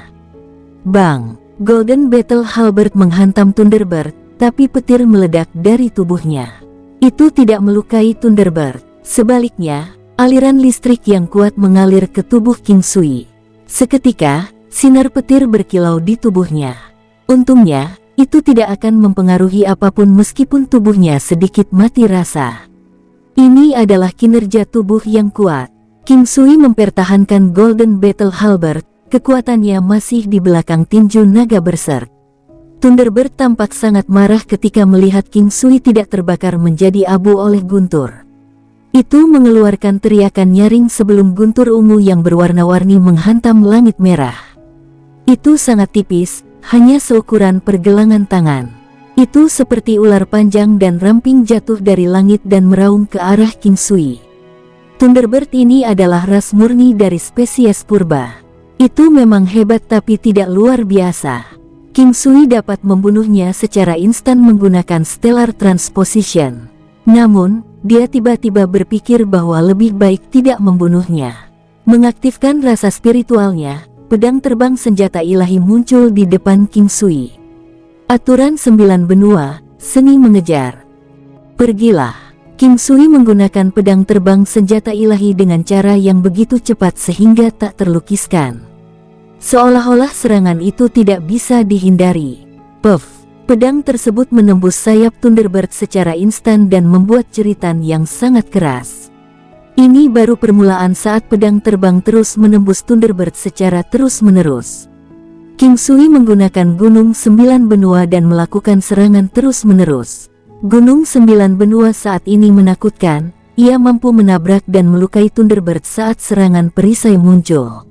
Bang! Golden Battle Halberd menghantam Thunderbird, tapi petir meledak dari tubuhnya. Itu tidak melukai Thunderbird. Sebaliknya, aliran listrik yang kuat mengalir ke tubuh King Sui. Seketika, sinar petir berkilau di tubuhnya. Untungnya, itu tidak akan mempengaruhi apapun meskipun tubuhnya sedikit mati rasa. Ini adalah kinerja tubuh yang kuat. King Sui mempertahankan Golden Battle Halberd, kekuatannya masih di belakang tinju naga berserk. Thunderbird tampak sangat marah ketika melihat King Sui tidak terbakar menjadi abu oleh guntur. Itu mengeluarkan teriakan nyaring sebelum guntur ungu yang berwarna-warni menghantam langit merah. Itu sangat tipis, hanya seukuran pergelangan tangan. Itu seperti ular panjang dan ramping jatuh dari langit dan meraung ke arah King Sui. Thunderbird ini adalah ras murni dari spesies purba. Itu memang hebat tapi tidak luar biasa. King Sui dapat membunuhnya secara instan menggunakan Stellar Transposition. Namun, dia tiba-tiba berpikir bahwa lebih baik tidak membunuhnya. Mengaktifkan rasa spiritualnya, pedang terbang senjata ilahi muncul di depan King Sui. Aturan 9 benua, seni mengejar. Pergilah. King Sui menggunakan pedang terbang senjata ilahi dengan cara yang begitu cepat sehingga tak terlukiskan. Seolah-olah serangan itu tidak bisa dihindari. Puff! Pedang tersebut menembus sayap Thunderbird secara instan dan membuat jeritan yang sangat keras. Ini baru permulaan saat pedang terbang terus menembus Thunderbird secara terus-menerus. King Sui menggunakan Gunung 9 Benua dan melakukan serangan terus-menerus. Gunung 9 Benua saat ini menakutkan, ia mampu menabrak dan melukai Thunderbird saat serangan perisai muncul.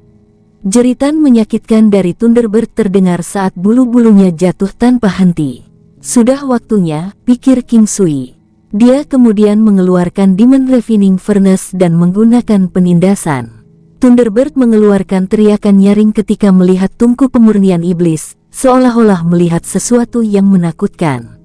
Jeritan menyakitkan dari Thunderbird terdengar saat bulu-bulunya jatuh tanpa henti. Sudah waktunya, pikir King Sui. Dia kemudian mengeluarkan Demon Refining Furnace dan menggunakan penindasan. Thunderbird mengeluarkan teriakan nyaring ketika melihat tungku pemurnian iblis, seolah-olah melihat sesuatu yang menakutkan.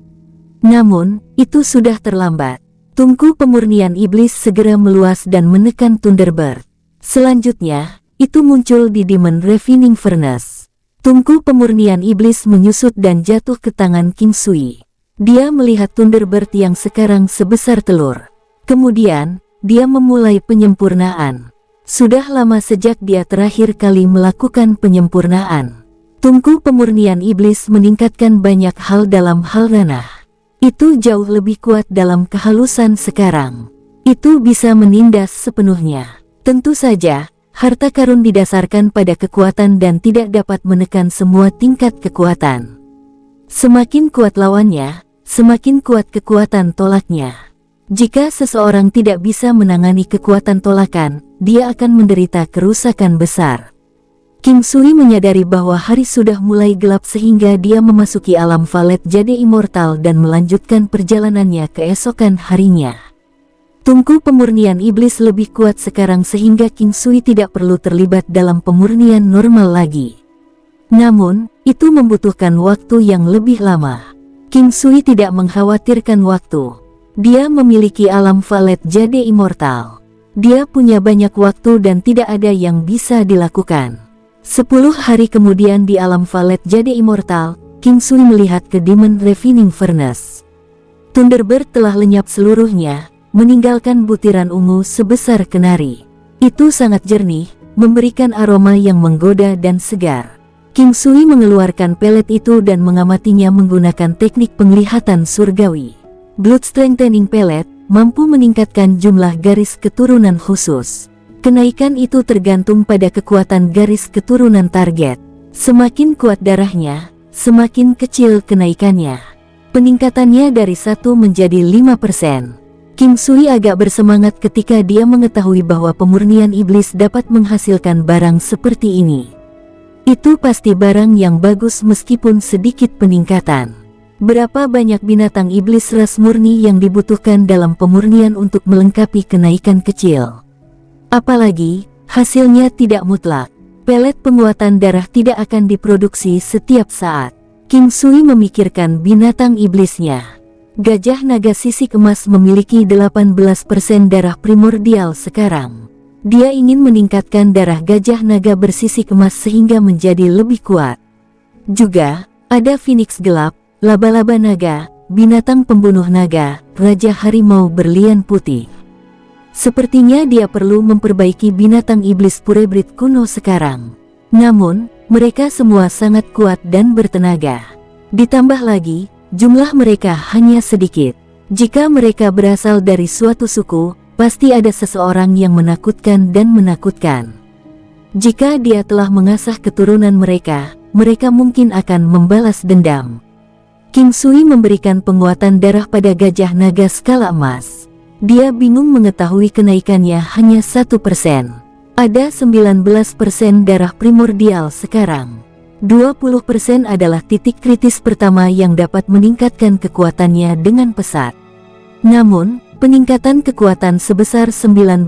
Namun, itu sudah terlambat. Tungku pemurnian iblis segera meluas dan menekan Thunderbird. Selanjutnya, itu muncul di Demon Refining Furnace. Tungku pemurnian iblis menyusut dan jatuh ke tangan King Sui. Dia melihat Thunderbird yang sekarang sebesar telur. Kemudian, dia memulai penyempurnaan. Sudah lama sejak dia terakhir kali melakukan penyempurnaan. Tungku pemurnian iblis meningkatkan banyak hal dalam hal ranah. Itu jauh lebih kuat dalam kehalusan sekarang. Itu bisa menindas sepenuhnya. Tentu saja, harta karun didasarkan pada kekuatan dan tidak dapat menekan semua tingkat kekuatan. Semakin kuat lawannya, semakin kuat kekuatan tolaknya. Jika seseorang tidak bisa menangani kekuatan tolakan, dia akan menderita kerusakan besar. King Sui menyadari bahwa hari sudah mulai gelap sehingga dia memasuki alam Valet Jade Immortal dan melanjutkan perjalanannya keesokan harinya. Tungku pemurnian iblis lebih kuat sekarang sehingga King Sui tidak perlu terlibat dalam pemurnian normal lagi. Namun, itu membutuhkan waktu yang lebih lama. King Sui tidak mengkhawatirkan waktu. Dia memiliki alam Valet Jade Immortal. Dia punya banyak waktu dan tidak ada yang bisa dilakukan. 10 hari kemudian di alam Valet Jade Immortal, King Sui melihat ke Demon Refining Furnace. Thunderbird telah lenyap seluruhnya, meninggalkan butiran ungu sebesar kenari. Itu sangat jernih, memberikan aroma yang menggoda dan segar. King Sui mengeluarkan pelet itu dan mengamatinya menggunakan teknik penglihatan surgawi. Blood Strengthening Pellet mampu meningkatkan jumlah garis keturunan khusus. Kenaikan itu tergantung pada kekuatan garis keturunan target. Semakin kuat darahnya, semakin kecil kenaikannya. Peningkatannya dari 1 menjadi 5%. King Sui agak bersemangat ketika dia mengetahui bahwa pemurnian iblis dapat menghasilkan barang seperti ini. Itu pasti barang yang bagus meskipun sedikit peningkatan. Berapa banyak binatang iblis ras murni yang dibutuhkan dalam pemurnian untuk melengkapi kenaikan kecil. Apalagi, hasilnya tidak mutlak. Pelet penguatan darah tidak akan diproduksi setiap saat. King Sui memikirkan binatang iblisnya. Gajah naga sisik emas memiliki 18% darah primordial sekarang. Dia ingin meningkatkan darah gajah naga bersisik emas sehingga menjadi lebih kuat. Juga, ada Phoenix gelap, laba-laba naga, binatang pembunuh naga, raja harimau berlian putih. Sepertinya dia perlu memperbaiki binatang iblis purebrit kuno sekarang. Namun, mereka semua sangat kuat dan bertenaga. Ditambah lagi, jumlah mereka hanya sedikit. Jika mereka berasal dari suatu suku, pasti ada seseorang yang menakutkan dan menakutkan. Jika dia telah mengasah keturunan mereka, mereka mungkin akan membalas dendam. King Sui memberikan penguatan darah pada gajah naga skala emas. Dia bingung mengetahui kenaikannya hanya 1%. Ada 19% darah primordial sekarang. 20% adalah titik kritis pertama yang dapat meningkatkan kekuatannya dengan pesat. Namun, peningkatan kekuatan sebesar 19%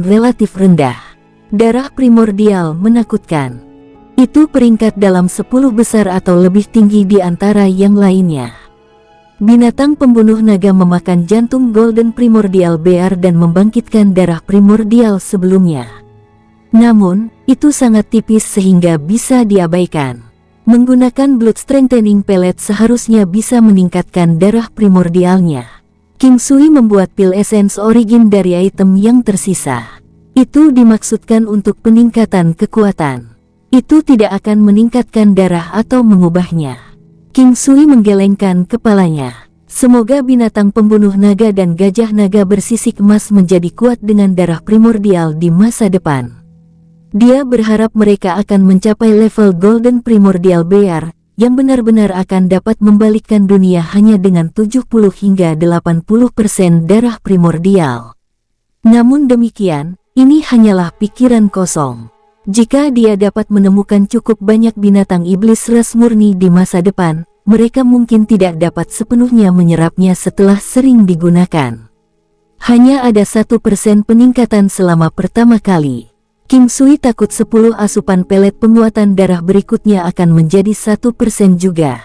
relatif rendah. Darah primordial menakutkan. Itu peringkat dalam 10 besar atau lebih tinggi di antara yang lainnya. Binatang pembunuh naga memakan jantung Golden Primordial Bear dan membangkitkan darah primordial sebelumnya. Namun, itu sangat tipis sehingga bisa diabaikan. Menggunakan Blood Strengthening Pellet seharusnya bisa meningkatkan darah primordialnya. King Sui membuat pil essence origin dari item yang tersisa. Itu dimaksudkan untuk peningkatan kekuatan. Itu tidak akan meningkatkan darah atau mengubahnya. King Sui menggelengkan kepalanya. Semoga binatang pembunuh naga dan gajah naga bersisik emas menjadi kuat dengan darah primordial di masa depan. Dia berharap mereka akan mencapai level Golden Primordial Bear, yang benar-benar akan dapat membalikkan dunia hanya dengan 70 hingga 80% darah primordial. Namun demikian, ini hanyalah pikiran kosong. Jika dia dapat menemukan cukup banyak binatang iblis ras murni di masa depan, mereka mungkin tidak dapat sepenuhnya menyerapnya setelah sering digunakan. Hanya ada 1% peningkatan selama pertama kali. King Sui takut 10 asupan pelet penguatan darah berikutnya akan menjadi 1% juga.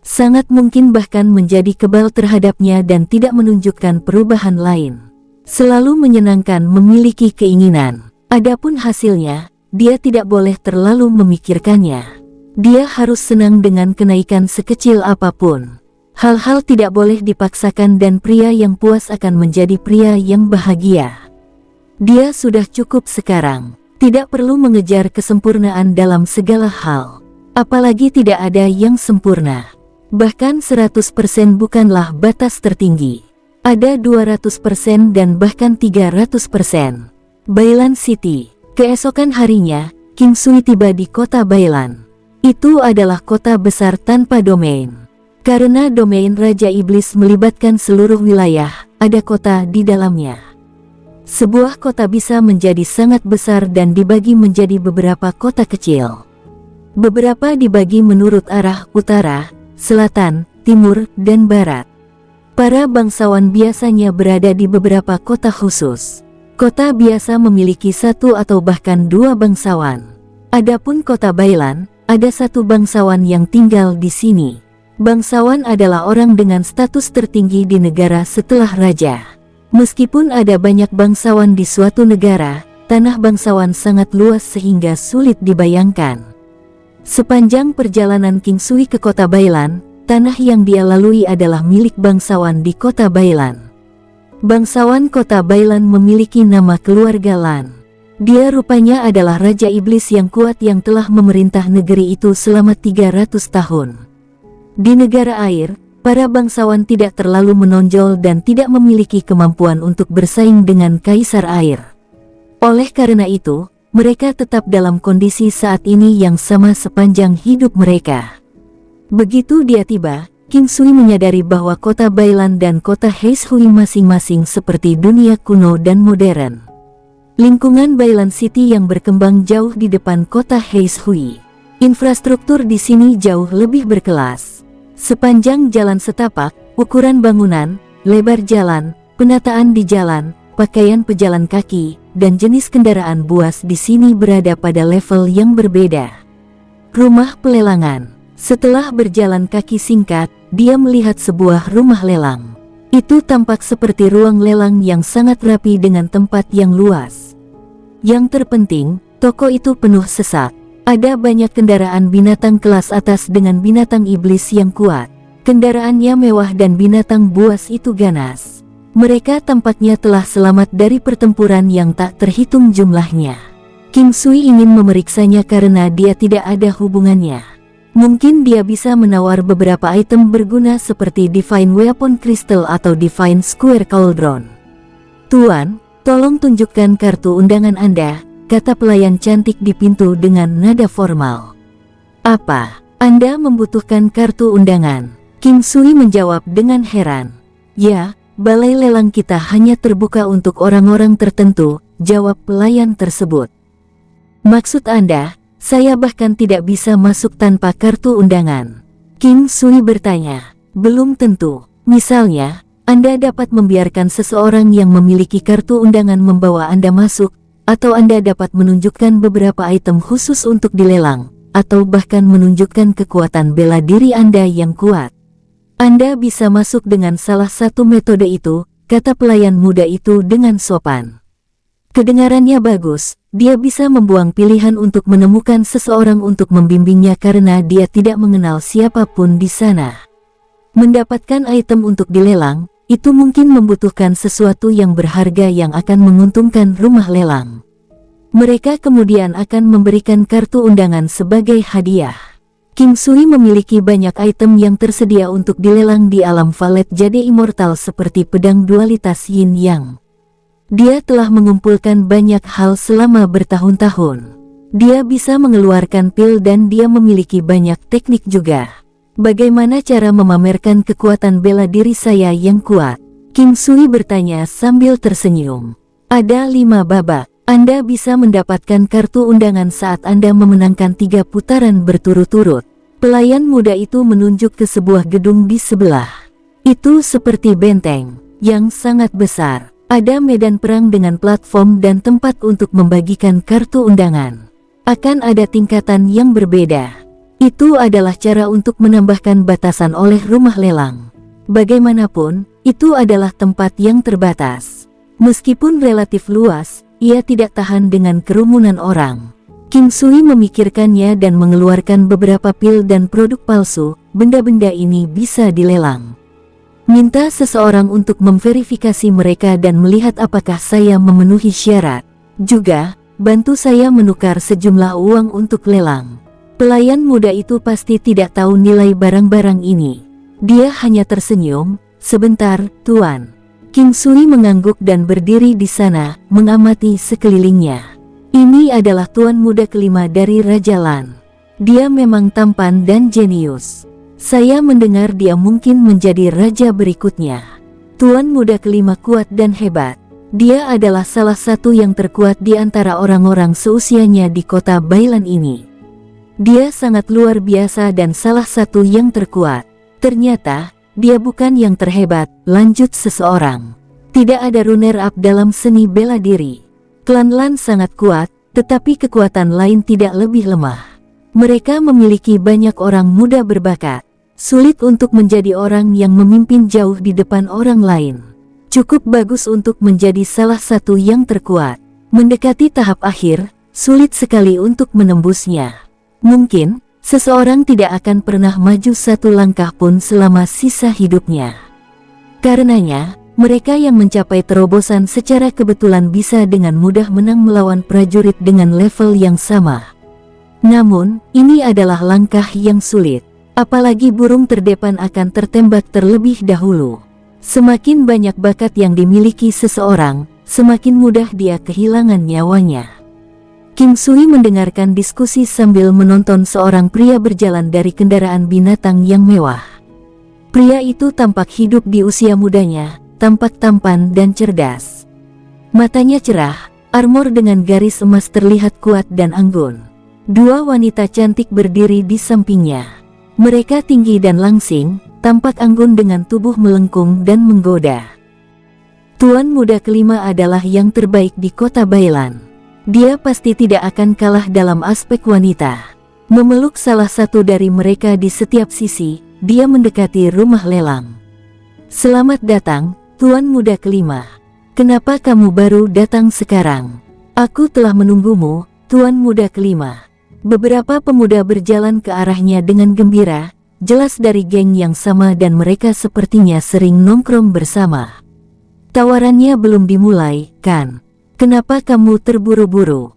Sangat mungkin bahkan menjadi kebal terhadapnya dan tidak menunjukkan perubahan lain. Selalu menyenangkan memiliki keinginan. Adapun hasilnya, dia tidak boleh terlalu memikirkannya. Dia harus senang dengan kenaikan sekecil apapun. Hal-hal tidak boleh dipaksakan dan pria yang puas akan menjadi pria yang bahagia. Dia sudah cukup sekarang, tidak perlu mengejar kesempurnaan dalam segala hal. Apalagi tidak ada yang sempurna. Bahkan 100% bukanlah batas tertinggi. Ada 200% dan bahkan 300%. Bailan City. Keesokan harinya, King Sui tiba di kota Bailan. Itu adalah kota besar tanpa domain. Karena domain Raja Iblis melibatkan seluruh wilayah, ada kota di dalamnya. Sebuah kota bisa menjadi sangat besar dan dibagi menjadi beberapa kota kecil. Beberapa dibagi menurut arah utara, selatan, timur, dan barat. Para bangsawan biasanya berada di beberapa kota khusus. Kota biasa memiliki satu atau bahkan dua bangsawan. Adapun kota Bailan, ada satu bangsawan yang tinggal di sini. Bangsawan adalah orang dengan status tertinggi di negara setelah raja. Meskipun ada banyak bangsawan di suatu negara, tanah bangsawan sangat luas sehingga sulit dibayangkan. Sepanjang perjalanan King Sui ke kota Bailan, tanah yang dia lalui adalah milik bangsawan di kota Bailan. Bangsawan kota Bailan memiliki nama keluarga Lan. Dia rupanya adalah Raja Iblis yang kuat yang telah memerintah negeri itu selama 300 tahun. Di negara air, para bangsawan tidak terlalu menonjol dan tidak memiliki kemampuan untuk bersaing dengan kaisar air. Oleh karena itu, mereka tetap dalam kondisi saat ini yang sama sepanjang hidup mereka. Begitu dia tiba, King Sui menyadari bahwa kota Bailan dan kota Heishui masing-masing seperti dunia kuno dan modern. Lingkungan Bailan City yang berkembang jauh di depan kota Heishui. Infrastruktur di sini jauh lebih berkelas. Sepanjang jalan setapak, ukuran bangunan, lebar jalan, penataan di jalan, pakaian pejalan kaki, dan jenis kendaraan buas di sini berada pada level yang berbeda. Rumah pelelangan. Setelah berjalan kaki singkat, dia melihat sebuah rumah lelang. Itu tampak seperti ruang lelang yang sangat rapi dengan tempat yang luas. Yang terpenting, toko itu penuh sesak. Ada banyak kendaraan binatang kelas atas dengan binatang iblis yang kuat. Kendaraannya mewah dan binatang buas itu ganas. Mereka tampaknya telah selamat dari pertempuran yang tak terhitung jumlahnya. King Sui ingin memeriksanya karena dia tidak ada hubungannya. Mungkin dia bisa menawar beberapa item berguna seperti Divine Weapon Crystal atau Divine Square Cauldron. "Tuan, tolong tunjukkan kartu undangan Anda," kata pelayan cantik di pintu dengan nada formal. "Apa? Anda membutuhkan kartu undangan?" King Sui menjawab dengan heran. "Ya, balai lelang kita hanya terbuka untuk orang-orang tertentu," jawab pelayan tersebut. "Maksud Anda, saya bahkan tidak bisa masuk tanpa kartu undangan?" King Sui bertanya. "Belum tentu. Misalnya, Anda dapat membiarkan seseorang yang memiliki kartu undangan membawa Anda masuk, atau Anda dapat menunjukkan beberapa item khusus untuk dilelang, atau bahkan menunjukkan kekuatan bela diri Anda yang kuat. Anda bisa masuk dengan salah satu metode itu," kata pelayan muda itu dengan sopan. Kedengarannya bagus, dia bisa membuang pilihan untuk menemukan seseorang untuk membimbingnya karena dia tidak mengenal siapapun di sana. Mendapatkan item untuk dilelang, itu mungkin membutuhkan sesuatu yang berharga yang akan menguntungkan rumah lelang. Mereka kemudian akan memberikan kartu undangan sebagai hadiah. King Sui memiliki banyak item yang tersedia untuk dilelang di alam Valet Jade Immortal seperti pedang dualitas Yin Yang. Dia telah mengumpulkan banyak hal selama bertahun-tahun. Dia bisa mengeluarkan pil dan dia memiliki banyak teknik juga. "Bagaimana cara memamerkan kekuatan bela diri saya yang kuat?" King Sui bertanya sambil tersenyum. "Ada 5 babak. Anda bisa mendapatkan kartu undangan saat Anda memenangkan 3 putaran berturut-turut." Pelayan muda itu menunjuk ke sebuah gedung di sebelah. Itu seperti benteng yang sangat besar. Ada medan perang dengan platform dan tempat untuk membagikan kartu undangan. Akan ada tingkatan yang berbeda. Itu adalah cara untuk menambahkan batasan oleh rumah lelang. Bagaimanapun, itu adalah tempat yang terbatas. Meskipun relatif luas, ia tidak tahan dengan kerumunan orang. King Sui memikirkannya dan mengeluarkan beberapa pil dan produk palsu. Benda-benda ini bisa dilelang. "Minta seseorang untuk memverifikasi mereka dan melihat apakah saya memenuhi syarat. Juga, bantu saya menukar sejumlah uang untuk lelang." Pelayan muda itu pasti tidak tahu nilai barang-barang ini. Dia hanya tersenyum. "Sebentar, Tuan." King Sui mengangguk dan berdiri di sana, mengamati sekelilingnya. Ini adalah tuan muda kelima dari Raja Lan. Dia memang tampan dan jenius. Saya mendengar dia mungkin menjadi raja berikutnya. Tuan muda kelima kuat dan hebat. Dia adalah salah satu yang terkuat di antara orang-orang seusianya di kota Bailan ini. Dia sangat luar biasa dan salah satu yang terkuat. Ternyata, dia bukan yang terhebat, lanjut seseorang. Tidak ada runner-up dalam seni bela diri. Klan Lan sangat kuat, tetapi kekuatan lain tidak lebih lemah. Mereka memiliki banyak orang muda berbakat. Sulit untuk menjadi orang yang memimpin jauh di depan orang lain. Cukup bagus untuk menjadi salah satu yang terkuat. Mendekati tahap akhir, sulit sekali untuk menembusnya. Mungkin, seseorang tidak akan pernah maju satu langkah pun selama sisa hidupnya. Karenanya, mereka yang mencapai terobosan secara kebetulan bisa dengan mudah menang melawan prajurit dengan level yang sama. Namun, ini adalah langkah yang sulit. Apalagi burung terdepan akan tertembak terlebih dahulu. Semakin banyak bakat yang dimiliki seseorang, semakin mudah dia kehilangan nyawanya. King Sui mendengarkan diskusi sambil menonton seorang pria berjalan dari kendaraan binatang yang mewah. Pria itu tampak hidup di usia mudanya, tampak tampan dan cerdas. Matanya cerah, armor dengan garis emas terlihat kuat dan anggun. 2 wanita cantik berdiri di sampingnya. Mereka tinggi dan langsing, tampak anggun dengan tubuh melengkung dan menggoda. Tuan muda kelima adalah yang terbaik di kota Bailan. Dia pasti tidak akan kalah dalam aspek wanita. Memeluk salah satu dari mereka di setiap sisi, dia mendekati rumah lelang. "Selamat datang, Tuan Muda Kelima. Kenapa kamu baru datang sekarang?" "Aku telah menunggumu, Tuan Muda Kelima." Beberapa pemuda berjalan ke arahnya dengan gembira, jelas dari geng yang sama dan mereka sepertinya sering nongkrong bersama. "Tawarannya belum dimulai, kan? Kenapa kamu terburu-buru?"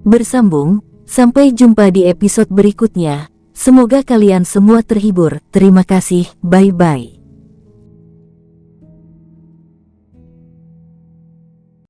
Bersambung, sampai jumpa di episode berikutnya. Semoga kalian semua terhibur. Terima kasih, bye-bye.